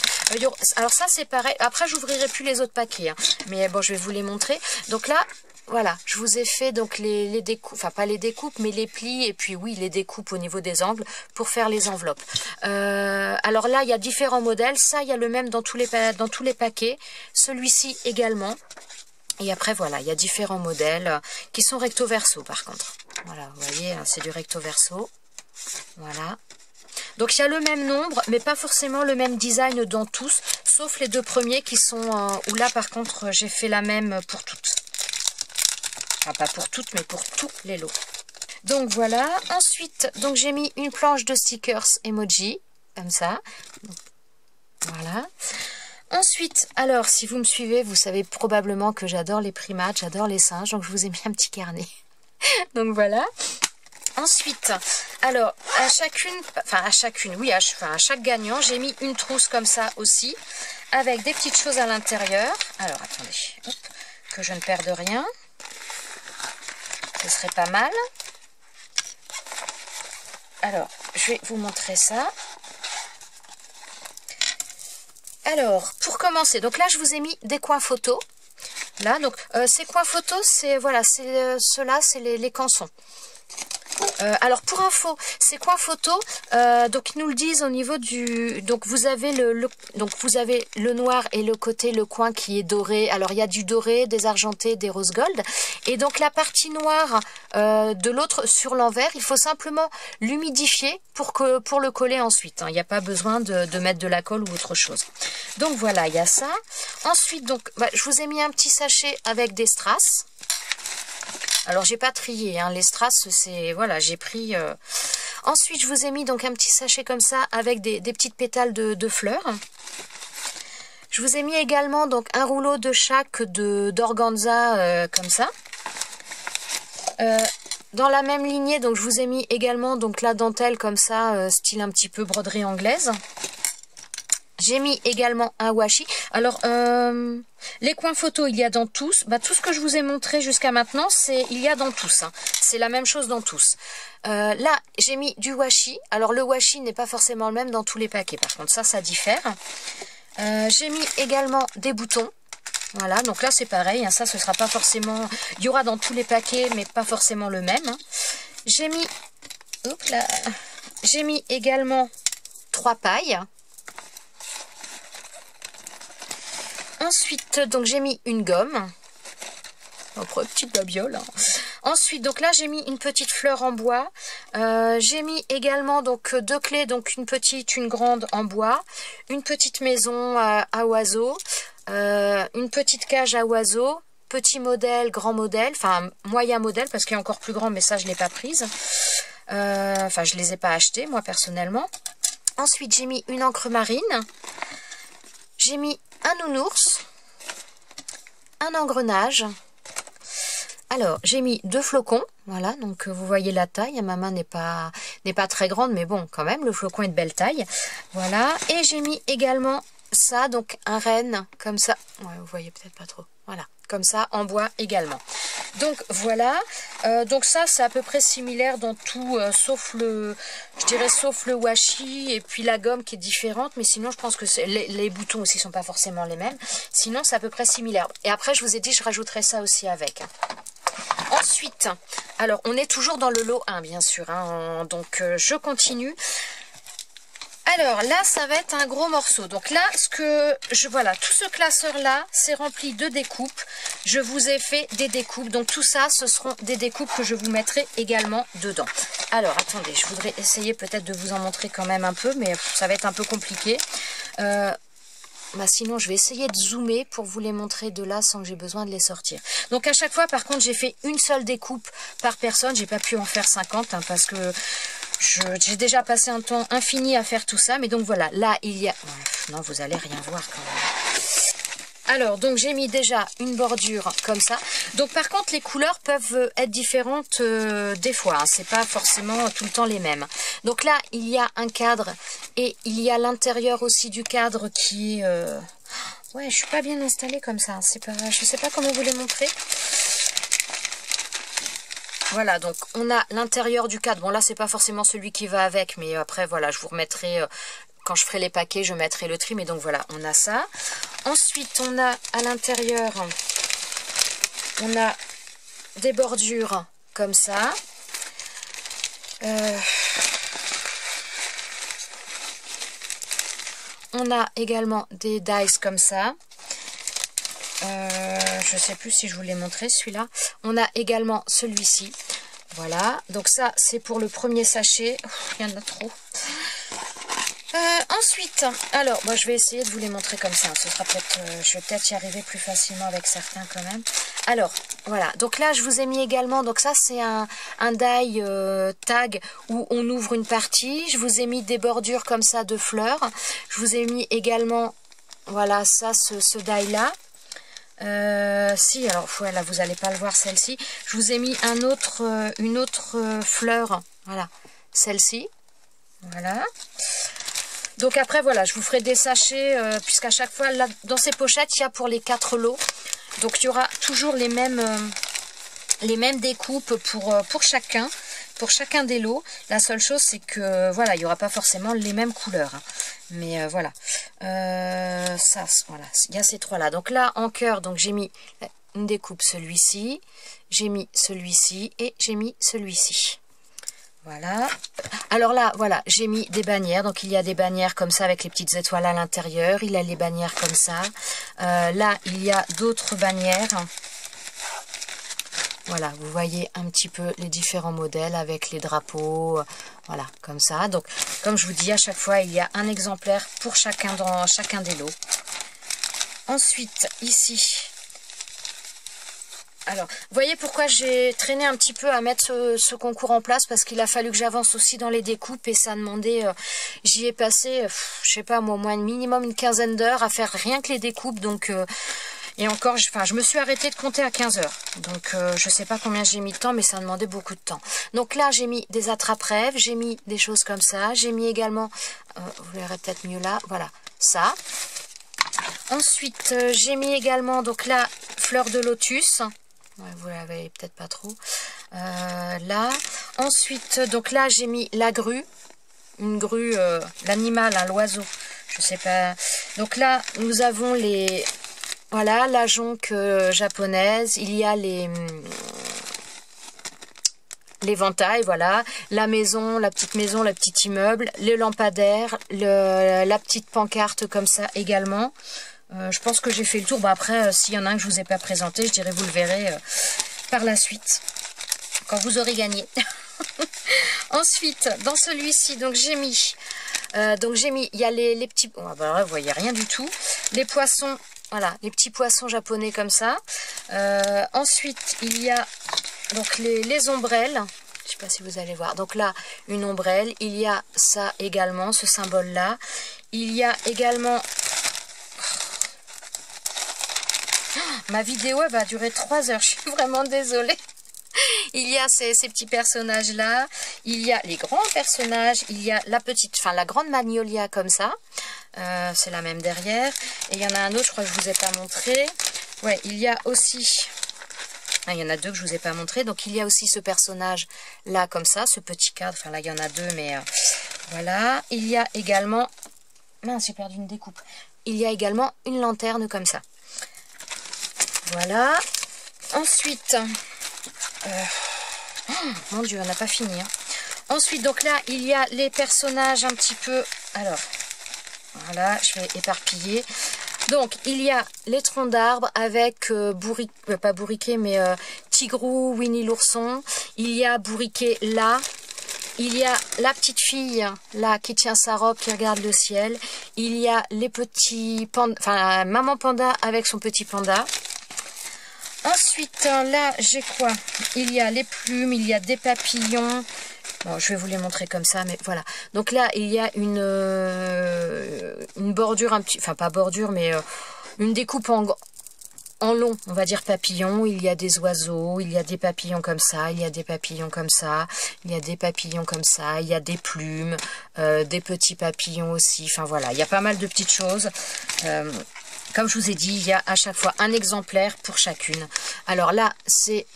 Alors ça, c'est pareil. Après, j'ouvrirai plus les autres paquets. Hein. Mais bon, je vais vous les montrer. Donc là, voilà, je vous ai fait donc les découpes, enfin pas les découpes, mais les plis et puis oui, les découpes au niveau des angles pour faire les enveloppes. Alors là, il y a différents modèles. Ça, il y a le même dans tous les paquets. Celui-ci également. Et après, voilà, il y a différents modèles qui sont recto verso par contre. Voilà, vous voyez, c'est du recto verso. Voilà. Donc il y a le même nombre, mais pas forcément le même design dans tous, sauf les deux premiers qui sont... où là par contre j'ai fait la même pour toutes. Enfin pas pour toutes, mais pour tous les lots. Donc voilà, ensuite donc j'ai mis une planche de stickers emoji, comme ça. Voilà. Ensuite, alors si vous me suivez, vous savez probablement que j'adore les primates, j'adore les singes, donc je vous ai mis un petit carnet. Donc voilà. Ensuite, alors, à chaque gagnant, j'ai mis une trousse comme ça aussi, avec des petites choses à l'intérieur. Alors, attendez, hop, que je ne perde rien. Ce serait pas mal. Alors, je vais vous montrer ça. Alors, pour commencer, donc là, je vous ai mis des coins photos. Là, donc, ces coins photos, c'est, voilà, ceux-là, c'est les cançons. Alors pour info, ces coins photos, donc ils nous le disent au niveau du... Donc vous avez le noir et le côté, le coin qui est doré. Alors il y a du doré, des argentés, des rose gold. Et donc la partie noire de l'autre sur l'envers, il faut simplement l'humidifier pour le coller ensuite. Hein. Il n'y a pas besoin de mettre de la colle ou autre chose. Donc voilà, il y a ça. Ensuite, donc, je vous ai mis un petit sachet avec des strass. Alors, j'ai pas trié, hein, les strass, c'est... Voilà, j'ai pris... Ensuite, je vous ai mis donc un petit sachet comme ça avec des petites pétales de fleurs. Je vous ai mis également donc un rouleau de chaque d'organza comme ça. Dans la même lignée, donc je vous ai mis également donc la dentelle comme ça, style un petit peu broderie anglaise. J'ai mis également un washi. Alors, les coins photos, il y a dans tous. Tout ce que je vous ai montré jusqu'à maintenant, il y a dans tous. Hein. C'est la même chose dans tous. Là, j'ai mis du washi. Alors, le washi n'est pas forcément le même dans tous les paquets. Par contre, ça diffère. J'ai mis également des boutons. Voilà, donc là, c'est pareil. Hein, ça, ce sera pas forcément... Il y aura dans tous les paquets, mais pas forcément le même. Hein. J'ai mis... Oups, là. J'ai mis également 3 pailles. Ensuite, donc j'ai mis une gomme. Notre petite babiole. Hein. Ensuite, donc là, j'ai mis une petite fleur en bois. J'ai mis également donc 2 clés, donc une petite, une grande en bois. Une petite maison à oiseaux. Une petite cage à oiseaux. Petit modèle, grand modèle. Enfin, moyen modèle, parce qu'il y a encore plus grand, mais ça, je ne l'ai pas prise. Enfin, je ne les ai pas achetées, moi, personnellement. Ensuite, j'ai mis une encre marine. J'ai mis un nounours, un engrenage. Alors, j'ai mis 2 flocons. Voilà, donc vous voyez la taille. Ma main n'est pas très grande, mais bon, quand même, le flocon est de belle taille. Voilà, et j'ai mis également ça, donc un renne, comme ça. Ouais, vous voyez peut-être pas trop. Voilà, comme ça, en bois également. Donc voilà, donc ça c'est à peu près similaire dans tout, sauf le washi et puis la gomme qui est différente, mais sinon je pense que les boutons aussi sont pas forcément les mêmes, sinon c'est à peu près similaire. Et après je vous ai dit je rajouterai ça aussi avec. Ensuite, alors on est toujours dans le lot 1 bien sûr, hein, donc je continue. Alors là, ça va être un gros morceau. Donc là, voilà, tout ce classeur-là, c'est rempli de découpes. Je vous ai fait des découpes. Donc tout ça, ce seront des découpes que je vous mettrai également dedans. Alors, attendez, je voudrais essayer peut-être de vous en montrer quand même un peu, mais ça va être un peu compliqué. Sinon, je vais essayer de zoomer pour vous les montrer de là sans que j'ai besoin de les sortir. Donc à chaque fois, par contre, j'ai fait une seule découpe par personne. J'ai pas pu en faire 50 hein, parce que... j'ai déjà passé un temps infini à faire tout ça. Mais donc voilà, là il y a... Non, vous allez rien voir quand même. Alors, donc j'ai mis déjà une bordure comme ça. Donc par contre, les couleurs peuvent être différentes des fois. Hein. C'est pas forcément tout le temps les mêmes. Donc là, il y a un cadre et il y a l'intérieur aussi du cadre qui est... Ouais, je suis pas bien installée comme ça. C'est pas... Je sais pas comment vous les montrer. Voilà, donc on a l'intérieur du cadre. Bon, là, c'est pas forcément celui qui va avec, mais après, voilà, je vous remettrai... Quand je ferai les paquets, je mettrai le tri. Mais donc voilà, on a ça. Ensuite, on a à l'intérieur, on a des bordures comme ça. On a également des dies comme ça. Je ne sais plus si je vous l'ai montré celui-là. On a également celui-ci. Voilà, donc ça c'est pour le premier sachet. Il y en a trop. Ensuite, alors, moi je vais essayer de vous les montrer comme ça. Ce sera peut-être, je vais peut-être y arriver plus facilement avec certains quand même. Alors, voilà. Donc là, je vous ai mis également. Donc ça, c'est un die tag où on ouvre une partie. Je vous ai mis des bordures comme ça de fleurs. Je vous ai mis également, voilà, ça, ce die là. Si, alors, ouais, là, vous n'allez pas le voir celle-ci. Je vous ai mis une autre fleur. Voilà, celle-ci. Voilà. Donc après, voilà, je vous ferai des sachets, puisqu'à chaque fois, là, dans ces pochettes, il y a pour les 4 lots. Donc, il y aura toujours les mêmes découpes pour chacun des lots. La seule chose, c'est que, voilà, il n'y aura pas forcément les mêmes couleurs. Hein. Mais voilà. Ça, voilà, il y a ces trois-là. Donc là, en cœur, donc j'ai mis une découpe, celui-ci. J'ai mis celui-ci et j'ai mis celui-ci. Voilà. Alors là, voilà, j'ai mis des bannières. Donc, il y a des bannières comme ça avec les petites étoiles à l'intérieur. Il y a les bannières comme ça. Là, il y a d'autres bannières. Voilà, vous voyez un petit peu les différents modèles avec les drapeaux. Voilà, comme ça. Donc, comme je vous dis, à chaque fois, il y a un exemplaire pour chacun dans chacun des lots. Ensuite, ici... Alors, vous voyez pourquoi j'ai traîné un petit peu à mettre ce concours en place, parce qu'il a fallu que j'avance aussi dans les découpes et ça a demandé, j'y ai passé, je sais pas moi, au moins minimum une quinzaine d'heures à faire rien que les découpes, donc, et encore, je me suis arrêtée de compter à 15 heures, donc je sais pas combien j'ai mis de temps, mais ça a demandé beaucoup de temps. Donc là, j'ai mis des attrape-rêves, j'ai mis des choses comme ça, j'ai mis également, vous verrez peut-être mieux là, voilà, ça. Ensuite, j'ai mis également, donc là, fleur de lotus. Ouais, vous la voyez peut-être pas trop. Là. Ensuite, donc là, j'ai mis la grue. Une grue, l'animal, hein, l'oiseau. Je sais pas. Donc là, nous avons les... Voilà, la jonque japonaise. Il y a les l'éventail, voilà. La maison, la petit immeuble. Le lampadaire. La petite pancarte comme ça également. Je pense que j'ai fait le tour. Bon, après, s'il y en a un que je ne vous ai pas présenté, je dirais vous le verrez par la suite, quand vous aurez gagné. Ensuite, dans celui-ci, donc j'ai mis, il y a les petits... Oh, bah là, vous voyez rien du tout. Les poissons, voilà, les petits poissons japonais comme ça. Ensuite, il y a donc les ombrelles. Je ne sais pas si vous allez voir. Donc là, une ombrelle. Il y a ça également, ce symbole-là. Il y a également... Ma vidéo, elle va durer 3 heures. Je suis vraiment désolée. Il y a ces petits personnages-là. Il y a les grands personnages. Il y a la grande magnolia comme ça. C'est la même derrière. Et il y en a un autre, je crois que je ne vous ai pas montré. Ouais, il y a aussi... Ah, il y en a deux que je ne vous ai pas montré. Donc, il y a aussi ce personnage-là comme ça. Ce petit cadre. Enfin, là, il y en a deux, mais voilà. Il y a également... Mince, j'ai perdu une découpe. Il y a également une lanterne comme ça. Voilà. Ensuite, oh, mon Dieu, on n'a pas fini. Hein. Ensuite, donc là, il y a les personnages un petit peu... Alors, voilà, je vais éparpiller. Donc, il y a les troncs d'arbres avec pas Bourriquet, mais Tigrou, Winnie l'ourson. Il y a Bourriquet là. Il y a la petite fille là qui tient sa robe, qui regarde le ciel. Il y a les petits pandas, enfin, maman panda avec son petit panda. Ensuite, là, j'ai quoi? Il y a les plumes, il y a des papillons, Bon, je vais vous les montrer comme ça, mais voilà. Donc là, il y a une bordure, enfin pas bordure, mais une découpe en long, on va dire papillon. Il y a des oiseaux, il y a des papillons comme ça, il y a des papillons comme ça, il y a des papillons comme ça, il y a des plumes, des petits papillons aussi. Enfin voilà, il y a pas mal de petites choses. Comme je vous ai dit, il y a à chaque fois un exemplaire pour chacune. Alors là, c'est...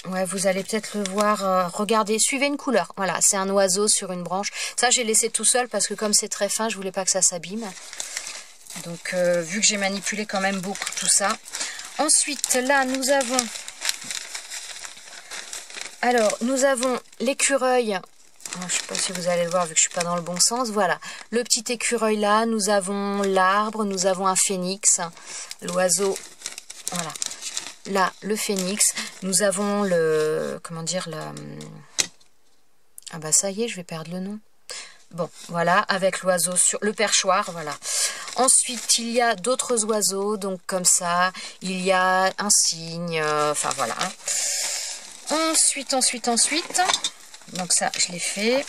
Ouais, vous allez peut-être le voir. Regardez, suivez une couleur. Voilà, c'est un oiseau sur une branche. Ça, j'ai laissé tout seul parce que comme c'est très fin, je voulais pas que ça s'abîme. Donc, vu que j'ai manipulé quand même beaucoup tout ça. Ensuite, là, nous avons... Alors, nous avons l'écureuil. Je ne sais pas si vous allez le voir vu que je suis pas dans le bon sens. Voilà, le petit écureuil là. Nous avons l'arbre, nous avons un phénix. L'oiseau, voilà. Là, le phénix. Nous avons le... Comment dire le... Ah bah ça y est, je vais perdre le nom. Bon, voilà, avec l'oiseau sur... Le perchoir, voilà. Ensuite, il y a d'autres oiseaux, donc comme ça. Il y a un cygne, enfin voilà. Ensuite. Donc ça, je l'ai fait.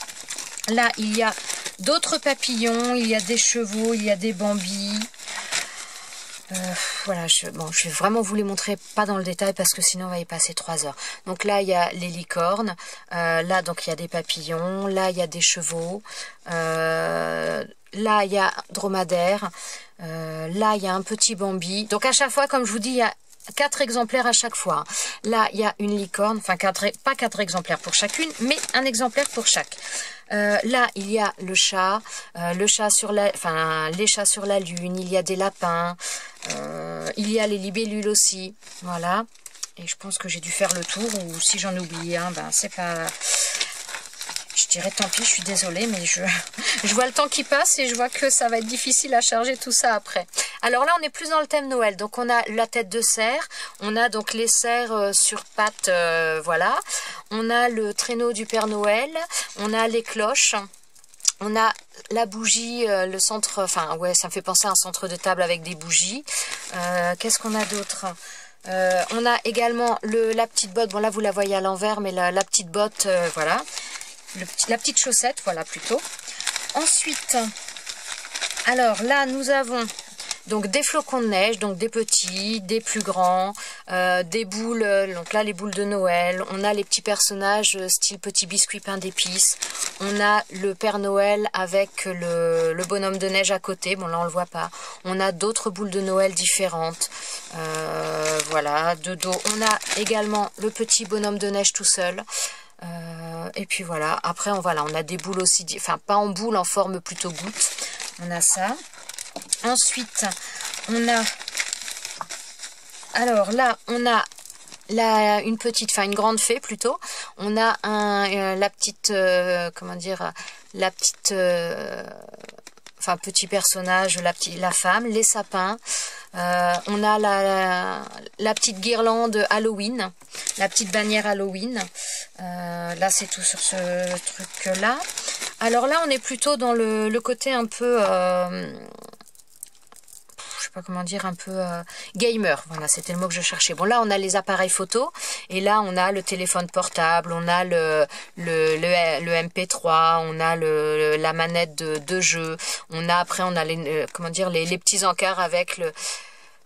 Là, il y a d'autres papillons, il y a des chevaux, il y a des bambis. Voilà, je vais vraiment vous les montrer, pas dans le détail, parce que sinon on va y passer 3 heures. Donc là, il y a les licornes. Là, donc, il y a des papillons. Là, il y a des chevaux. Là, il y a dromadaire. Là, il y a un petit bambi. Donc, à chaque fois, comme je vous dis, il y a 4 exemplaires à chaque fois. Là, il y a une licorne, enfin pas 4 exemplaires pour chacune, mais un exemplaire pour chaque. Là, il y a le chat sur la, enfin les chats sur la lune. Il y a des lapins. Il y a les libellules aussi. Voilà. Et je pense que j'ai dû faire le tour. Ou si j'en ai oublié un, ben c'est pas. Je dirais tant pis, je suis désolée, mais je vois le temps qui passe et je vois que ça va être difficile à charger tout ça après. Alors là, on est plus dans le thème Noël. Donc, on a la tête de cerf. On a donc les cerfs sur pattes, voilà. On a le traîneau du Père Noël. On a les cloches. On a la bougie, le centre... Enfin, ouais, ça me fait penser à un centre de table avec des bougies. Qu'est-ce qu'on a d'autre ? On a également la petite botte. Bon, là, vous la voyez à l'envers, mais la petite botte, voilà. La petite chaussette, voilà, plutôt. Ensuite, alors là, nous avons donc des flocons de neige, donc des petits, des plus grands, des boules, donc là, les boules de Noël. On a les petits personnages style petit biscuit pain d'épices. On a le Père Noël avec le bonhomme de neige à côté. Bon, là, on le voit pas. On a d'autres boules de Noël différentes. Voilà, de dos. On a également le petit bonhomme de neige tout seul. Et puis voilà, après on a des boules aussi, enfin pas en boule, en forme plutôt goutte. On a ça. Ensuite, on a, alors là, on a une petite, enfin une grande fée plutôt. On a la petite, comment dire, la petite, enfin petit personnage, la femme, les sapins. On a la petite guirlande Halloween, la petite bannière Halloween. Là, c'est tout sur ce truc-là. Alors là, on est plutôt dans le côté un peu... je sais pas comment dire, un peu gamer. Voilà, c'était le mot que je cherchais. Bon, là, on a les appareils photo. Et là, on a le téléphone portable. On a le MP3. On a la manette de jeu. Après, on a comment dire, les petits encarts avec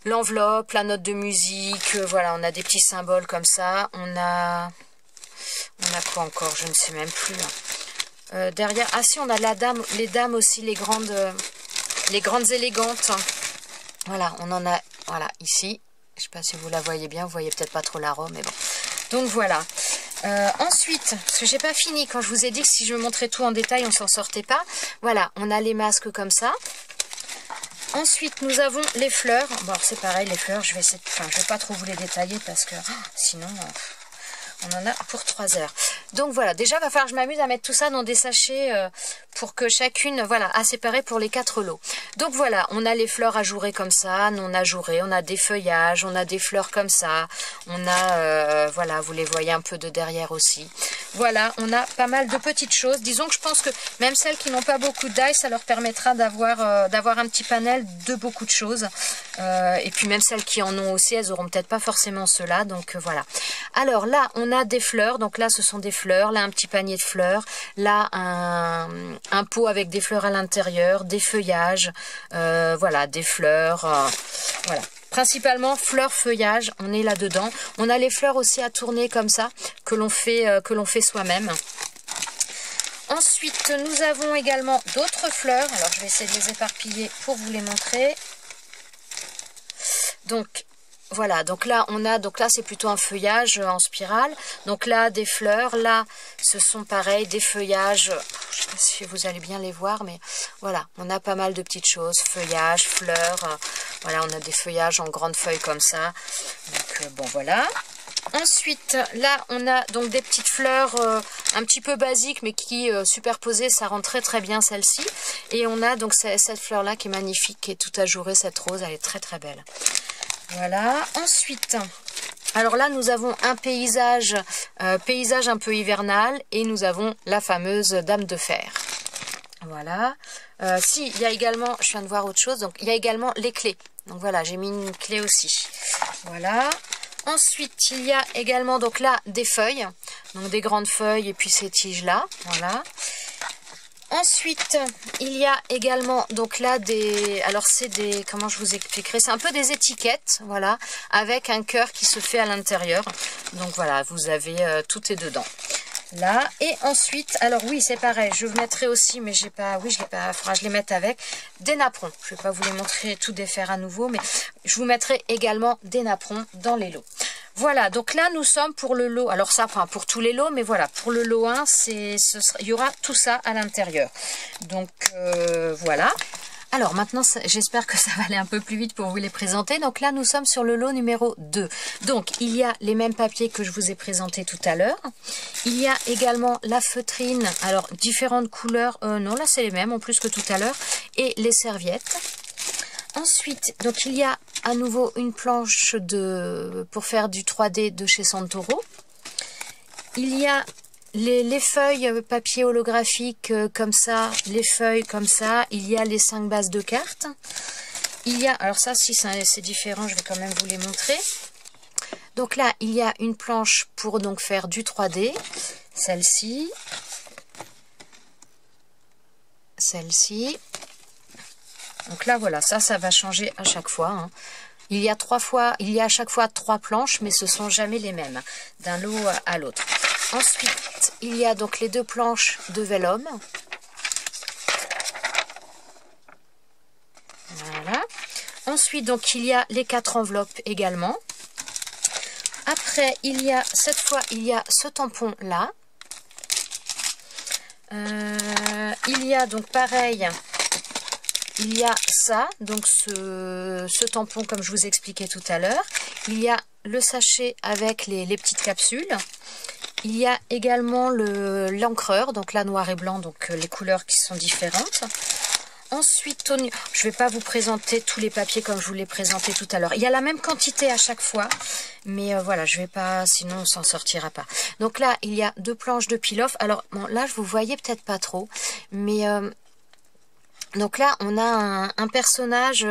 l'enveloppe, la note de musique. Voilà, on a des petits symboles comme ça. On a quoi encore? Je ne sais même plus. Derrière, ah si, on a les dames aussi, les grandes élégantes. Voilà, on en a, voilà, ici. Je ne sais pas si vous la voyez bien, vous voyez peut-être pas trop la robe, mais bon. Donc voilà. Ensuite, parce que j'ai pas fini, quand je vous ai dit que si je montrais tout en détail, on s'en sortait pas. Voilà, on a les masques comme ça. Ensuite, nous avons les fleurs. Bon, c'est pareil, les fleurs, je vais pas trop vous les détailler parce que sinon... on en a pour 3 heures. Donc voilà, déjà, il va falloir que je m'amuse à mettre tout ça dans des sachets pour que chacune, voilà, à séparer pour les 4 lots. Donc voilà, on a les fleurs ajourées comme ça, non ajourées, on a des feuillages, on a des fleurs comme ça, on a, voilà, vous les voyez un peu de derrière aussi. Voilà, on a pas mal de petites choses. Disons que je pense que même celles qui n'ont pas beaucoup d'ail, ça leur permettra d'avoir un petit panel de beaucoup de choses. Et puis même celles qui en ont aussi, elles auront peut-être pas forcément cela. Donc voilà. Alors là, on a des fleurs. Donc là, ce sont des fleurs fleurs, là un petit panier de fleurs, là un pot avec des fleurs à l'intérieur, des feuillages, voilà, des fleurs, voilà. Principalement fleurs, feuillages, on est là-dedans. On a les fleurs aussi à tourner comme ça, que l'on fait soi-même. Ensuite, nous avons également d'autres fleurs. Alors, je vais essayer de les éparpiller pour vous les montrer. Donc, voilà. Donc là, c'est plutôt un feuillage en spirale. Donc là, des fleurs. Là, ce sont pareil, des feuillages. Je ne sais pas si vous allez bien les voir, mais voilà. On a pas mal de petites choses. Feuillages, fleurs. Voilà, on a des feuillages en grandes feuilles comme ça. Donc, bon, voilà. Ensuite, là, on a donc des petites fleurs un petit peu basiques, mais qui, superposées, ça rend très très bien celle-ci. Et on a donc cette fleur-là qui est magnifique, qui est tout ajourée, cette rose, elle est très très belle. Voilà. Ensuite, alors là, nous avons un paysage un peu hivernal, et nous avons la fameuse Dame de Fer. Voilà. Si, il y a également, je viens de voir autre chose, donc il y a également les clés. Donc voilà, j'ai mis une clé aussi. Voilà. Ensuite, il y a également donc là des feuilles, donc des grandes feuilles et puis ces tiges là, voilà. Ensuite, il y a également donc là alors c'est des, comment je vous expliquerai, c'est un peu des étiquettes, voilà, avec un cœur qui se fait à l'intérieur. Donc voilà, vous avez tout est dedans. Là, et ensuite, alors oui, c'est pareil, je mettrai aussi, mais j'ai pas, oui, je l'ai pas, faudra que je les mette avec, des napperons. Je vais pas vous les montrer tout défaire à nouveau, mais je vous mettrai également des napperons dans les lots. Voilà, donc là, nous sommes pour le lot, alors ça, enfin, pour tous les lots, mais voilà, pour le lot 1, il y aura tout ça à l'intérieur. Donc, voilà. Alors maintenant, j'espère que ça va aller un peu plus vite pour vous les présenter. Donc là, nous sommes sur le lot numéro 2. Donc, il y a les mêmes papiers que je vous ai présentés tout à l'heure. Il y a également la feutrine, alors différentes couleurs. Non, là, c'est les mêmes en plus que tout à l'heure. Et les serviettes. Ensuite, donc il y a à nouveau une planche pour faire du 3D de chez Santoro. Il y a les feuilles papier holographique comme ça, les feuilles comme ça, il y a les 5 bases de cartes. Il y a, alors ça si c'est différent, je vais quand même vous les montrer. Donc là, il y a une planche pour donc faire du 3D, celle-ci, celle-ci. Donc là voilà, ça va changer à chaque fois, hein. Il y a à chaque fois 3 planches, mais ce sont jamais les mêmes, d'un lot à l'autre. Ensuite, il y a donc les 2 planches de vélum. Voilà. Ensuite, donc, il y a les 4 enveloppes également. Après, cette fois, il y a ce tampon-là. Il y a donc pareil... Il y a ça, donc ce tampon comme je vous expliquais tout à l'heure. Il y a le sachet avec les petites capsules. Il y a également l'encreur, donc là noir et blanc, donc les couleurs qui sont différentes. Ensuite, je ne vais pas vous présenter tous les papiers comme je vous l'ai présenté tout à l'heure. Il y a la même quantité à chaque fois, mais voilà, je vais pas, sinon on s'en sortira pas. Donc là, il y a 2 planches de peel-off. Alors bon, là, je vous voyais peut-être pas trop, mais... donc là, on a un personnage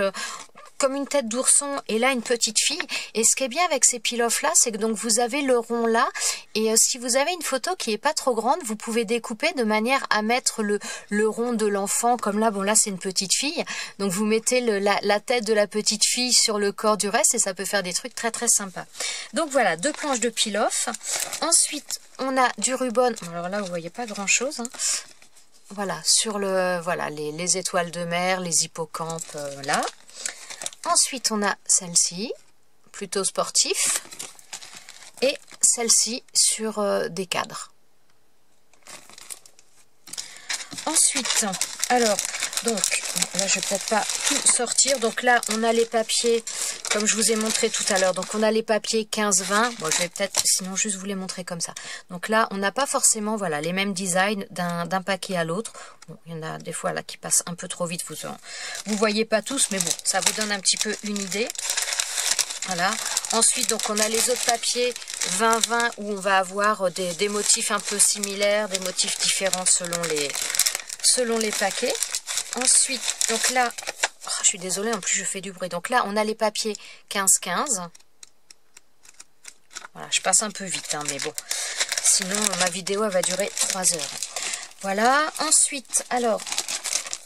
comme une tête d'ourson et là une petite fille. Et ce qui est bien avec ces peel-off là, c'est que donc vous avez le rond là. Et si vous avez une photo qui est pas trop grande, vous pouvez découper de manière à mettre le rond de l'enfant. Comme là, bon là c'est une petite fille. Donc vous mettez la tête de la petite fille sur le corps du reste et ça peut faire des trucs très très sympas. Donc voilà, 2 planches de peel-off. Ensuite, on a du ruban. Alors là, vous voyez pas grand chose, hein. Voilà, sur les étoiles de mer, les hippocampes, là. Ensuite, on a celle-ci, plutôt sportif. Et celle-ci sur des cadres. Ensuite, alors, donc, là, je vais peut-être pas tout sortir. Donc là, on a les papiers, comme je vous ai montré tout à l'heure. Donc, on a les papiers 15-20. Bon, je vais peut-être, sinon, juste vous les montrer comme ça. Donc là, on n'a pas forcément, voilà, les mêmes designs d'un paquet à l'autre. Bon, il y en a des fois, là, qui passent un peu trop vite. Vous voyez pas tous, mais bon, ça vous donne un petit peu une idée. Voilà. Ensuite, donc, on a les autres papiers 20-20 où on va avoir des motifs un peu similaires, des motifs différents selon les paquets. Ensuite, donc là, oh, je suis désolée, en plus je fais du bruit. Donc là, on a les papiers 15-15. Voilà, je passe un peu vite, hein, mais bon. Sinon, ma vidéo, elle va durer 3 heures. Voilà. Ensuite, alors,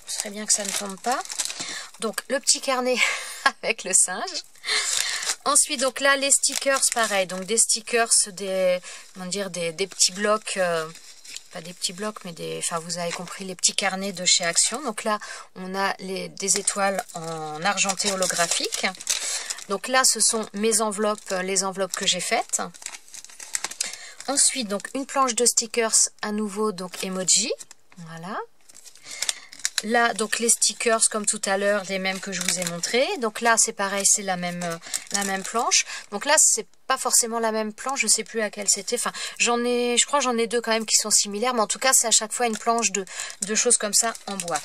ce serait bien que ça ne tombe pas. Donc, le petit carnet avec le singe. Ensuite, donc là, les stickers, pareil. Donc, des stickers, comment dire, des petits blocs... pas des petits blocs, mais enfin vous avez compris, les petits carnets de chez Action. Donc là, on a des étoiles en argenté holographique. Donc là, ce sont mes enveloppes, les enveloppes que j'ai faites. Ensuite, donc une planche de stickers à nouveau, donc emoji. Voilà. Là, donc les stickers comme tout à l'heure, les mêmes que je vous ai montrés. Donc là, c'est pareil, c'est la même planche. Donc là, c'est pas forcément la même planche, je sais plus laquelle c'était. Enfin, je crois j'en ai deux quand même qui sont similaires, mais en tout cas, c'est à chaque fois une planche de choses comme ça en bois.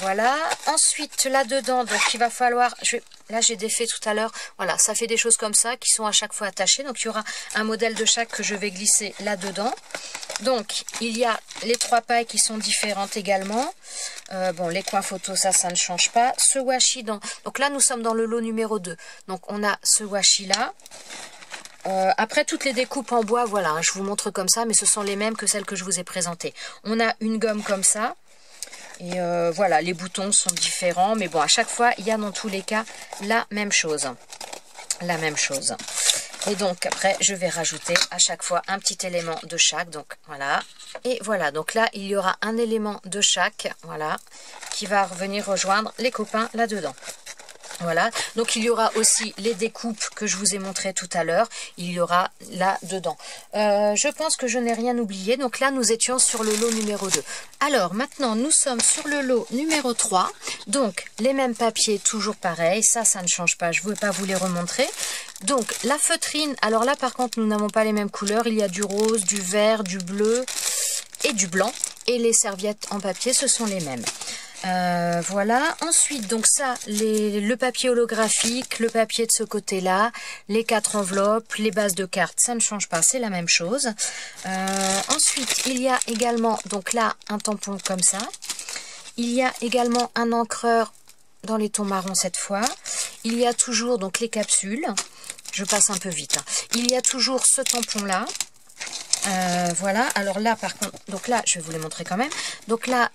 Voilà. Ensuite, là-dedans, donc il va falloir... Là, j'ai défait tout à l'heure. Voilà, ça fait des choses comme ça qui sont à chaque fois attachées. Donc, il y aura un modèle de chaque que je vais glisser là-dedans. Donc, il y a les 3 pailles qui sont différentes également. Bon, les coins photos, ça ne change pas. Ce washi, donc là, nous sommes dans le lot numéro 2. Donc, on a ce washi-là. Après, toutes les découpes en bois, voilà, hein, je vous montre comme ça, mais ce sont les mêmes que celles que je vous ai présentées. On a une gomme comme ça. Et voilà, les boutons sont différents, mais bon, à chaque fois, il y a dans tous les cas la même chose. La même chose. Et donc, après, je vais rajouter à chaque fois un petit élément de chaque. Donc, voilà. Et voilà, donc là, il y aura un élément de chaque, voilà, qui va revenir rejoindre les copains là-dedans. Voilà, donc il y aura aussi les découpes que je vous ai montrées tout à l'heure, il y aura là-dedans. Je pense que je n'ai rien oublié, donc là nous étions sur le lot numéro 2. Alors maintenant nous sommes sur le lot numéro 3, donc les mêmes papiers, toujours pareil, ça ne change pas, je ne vais pas vous les remontrer. Donc la feutrine, alors là par contre nous n'avons pas les mêmes couleurs, il y a du rose, du vert, du bleu et du blanc, et les serviettes en papier ce sont les mêmes. Voilà, ensuite donc ça, le papier holographique, le papier de ce côté-là, les 4 enveloppes, les bases de cartes, ça ne change pas, c'est la même chose. Ensuite, il y a également, donc là, un tampon comme ça. Il y a également un encreur dans les tons marrons cette fois. Il y a toujours donc les capsules, je passe un peu vite. Hein. Il y a toujours ce tampon-là. Voilà, alors là par contre, donc là je vais vous les montrer quand même. Donc là,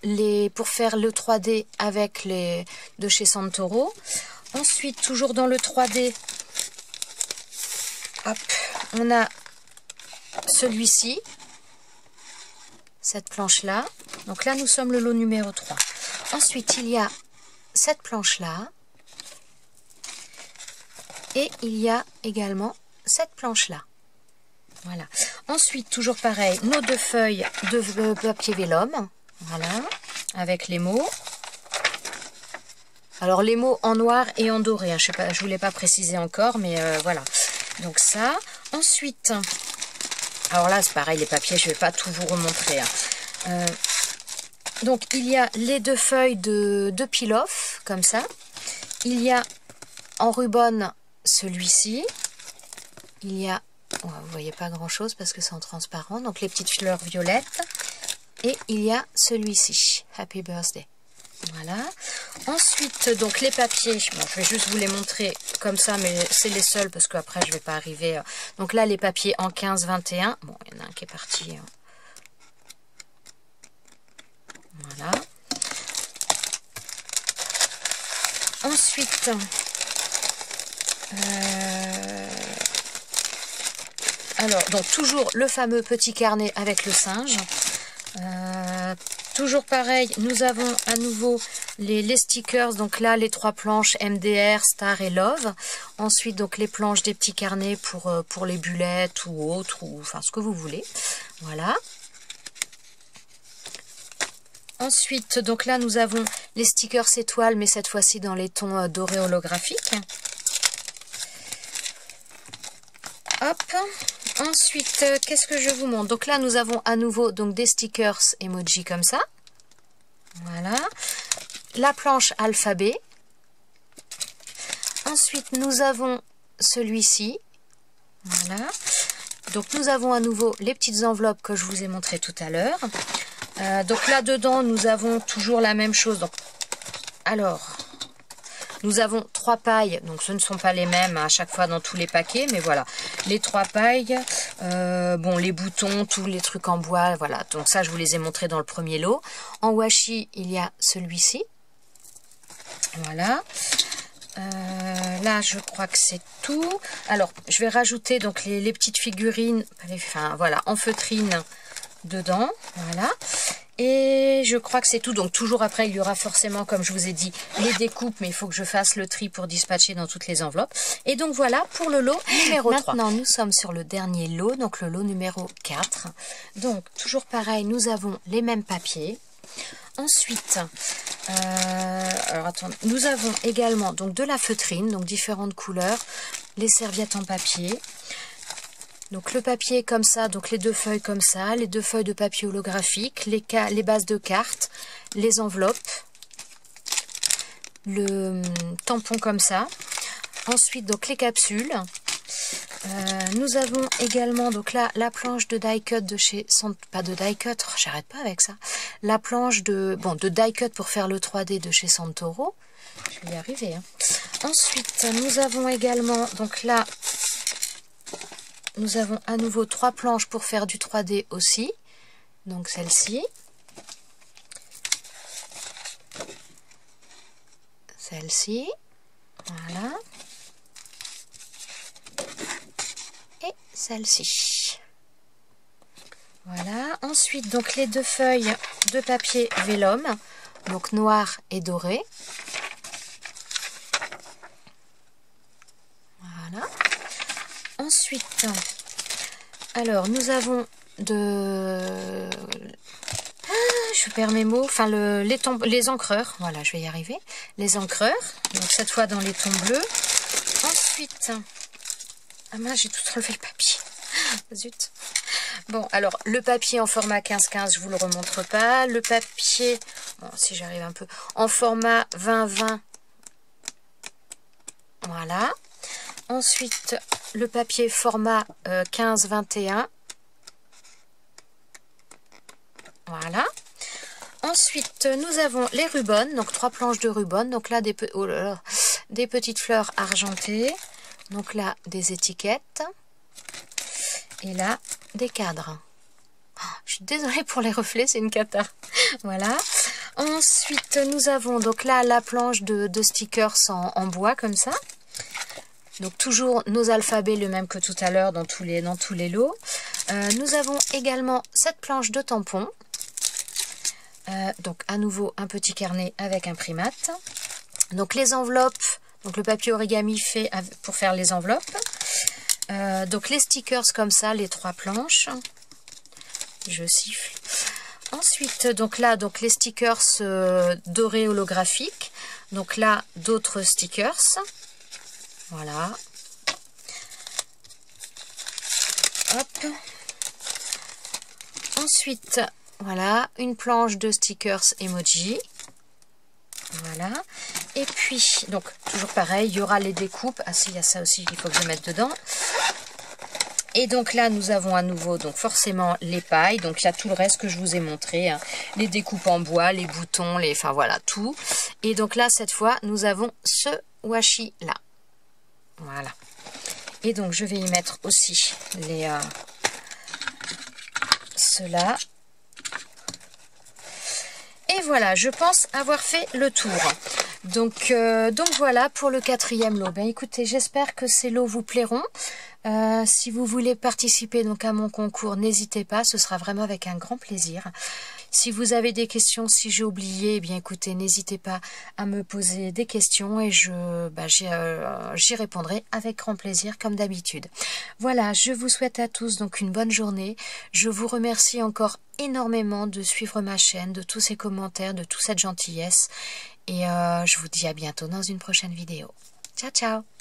pour faire le 3D avec les de chez Santoro. Ensuite, toujours dans le 3D, hop, on a celui-ci, cette planche-là. Donc là, nous sommes le lot numéro 3. Ensuite, il y a cette planche-là. Et il y a également cette planche-là. Voilà. Ensuite, toujours pareil, nos 2 feuilles de papier vélum. Voilà. Avec les mots. Alors, les mots en noir et en doré. Hein. Je ne voulais pas préciser encore, mais voilà. Donc, ça. Ensuite, alors là, c'est pareil, les papiers, je ne vais pas tout vous remontrer. Hein. Donc, il y a les 2 feuilles de peel-off, comme ça. Il y a en ruban celui-ci. Il y a... vous voyez pas grand chose parce que c'est en transparent, donc les petites fleurs violettes, et il y a celui-ci, Happy Birthday. Voilà. Ensuite, donc les papiers, bon, je vais juste vous les montrer comme ça, mais c'est les seuls parce qu'après je vais pas arriver. Donc là, les papiers en 15-21, bon, il y en a un qui est parti. Voilà. Ensuite, alors, donc toujours le fameux petit carnet avec le singe. Toujours pareil, nous avons à nouveau les stickers. Donc là, les 3 planches MDR, Star et Love. Ensuite, donc les planches des petits carnets pour les bullettes ou autres, ou enfin ce que vous voulez. Voilà. Ensuite, donc là, nous avons les stickers étoiles, mais cette fois-ci dans les tons dorés holographiques. Hop. Ensuite, qu'est-ce que je vous montre? Donc là, nous avons à nouveau donc des stickers emoji comme ça. Voilà. La planche alphabet. Ensuite, nous avons celui-ci. Voilà. Donc, nous avons à nouveau les petites enveloppes que je vous ai montrées tout à l'heure. Donc là-dedans, nous avons toujours la même chose. Donc, alors, Nous avons 3 pailles, donc ce ne sont pas les mêmes à chaque fois dans tous les paquets, mais voilà, les 3 pailles, bon, les boutons, tous les trucs en bois, voilà, donc ça je vous les ai montrés dans le premier lot. En washi, il y a celui-ci, voilà. Là je crois que c'est tout. Alors je vais rajouter donc les petites figurines, enfin voilà, en feutrine dedans, voilà. Et je crois que c'est tout. Donc toujours après il y aura forcément, comme je vous ai dit, les découpes, mais il faut que je fasse le tri pour dispatcher dans toutes les enveloppes. Et donc voilà pour le lot numéro 3. Maintenant nous sommes sur le dernier lot, donc le lot numéro 4. Donc toujours pareil, nous avons les mêmes papiers. Ensuite, alors attendez, nous avons également donc de la feutrine, donc différentes couleurs, les serviettes en papier. Donc le papier est comme ça, donc les 2 feuilles comme ça, les 2 feuilles de papier holographique, les bases de cartes, les enveloppes, le tampon comme ça. Ensuite donc les capsules. Nous avons également donc là la planche de die cut de chez pas de die cut, oh, j'arrête pas avec ça. La planche de die cut pour faire le 3D de chez Santoro. Je vais y arriver. Hein. Ensuite, nous avons également donc là nous avons à nouveau 3 planches pour faire du 3D aussi. Donc celle-ci. Celle-ci. Voilà. Et celle-ci. Voilà. Ensuite, donc les 2 feuilles de papier vélum, donc noir et doré. Voilà. Ensuite, alors nous avons je perds mes mots, enfin les encreurs, voilà, je vais y arriver. Les encreurs, donc cette fois dans les tons bleus. Ensuite, ah mince, j'ai tout relevé le papier. Zut. Bon, alors le papier en format 15-15, je vous le remontre pas. Le papier, bon, si j'arrive un peu, en format 20-20. Voilà. Ensuite, le papier format 15-21. Voilà. Ensuite, nous avons les rubans, donc 3 planches de rubans. Donc là, des petites fleurs argentées. Donc là, des étiquettes. Et là, des cadres. Oh, je suis désolée pour les reflets, c'est une cata. Voilà. Ensuite, nous avons donc là la planche de stickers en bois, comme ça. Donc toujours nos alphabets, le même que tout à l'heure dans tous les lots. Nous avons également cette planche de tampons. Donc à nouveau un petit carnet avec imprimate. Donc les enveloppes, donc le papier origami fait pour faire les enveloppes. Donc les stickers comme ça, les 3 planches. Je siffle. Ensuite, donc là, donc les stickers dorés holographiques. Donc là, d'autres stickers. Voilà. Hop. Ensuite, voilà, une planche de stickers emoji. Voilà. Et puis, donc, toujours pareil, il y aura les découpes. Ah si, il y a ça aussi qu'il faut que je mette dedans. Et donc là, nous avons à nouveau, donc forcément, les pailles. Donc il y a tout le reste que je vous ai montré. Hein. Les découpes en bois, les boutons, enfin voilà, tout. Et donc là, cette fois, nous avons ce washi-là. Voilà. Et donc, je vais y mettre aussi ceux-là. Et voilà, je pense avoir fait le tour. Donc voilà pour le 4e lot. Ben écoutez, j'espère que ces lots vous plairont. Si vous voulez participer donc à mon concours, n'hésitez pas, ce sera vraiment avec un grand plaisir. Si vous avez des questions, si j'ai oublié, eh bien écoutez, n'hésitez pas à me poser des questions et j'y répondrai avec grand plaisir comme d'habitude. Voilà, je vous souhaite à tous donc une bonne journée. Je vous remercie encore énormément de suivre ma chaîne, de tous ces commentaires, de toute cette gentillesse. Et je vous dis à bientôt dans une prochaine vidéo. Ciao, ciao!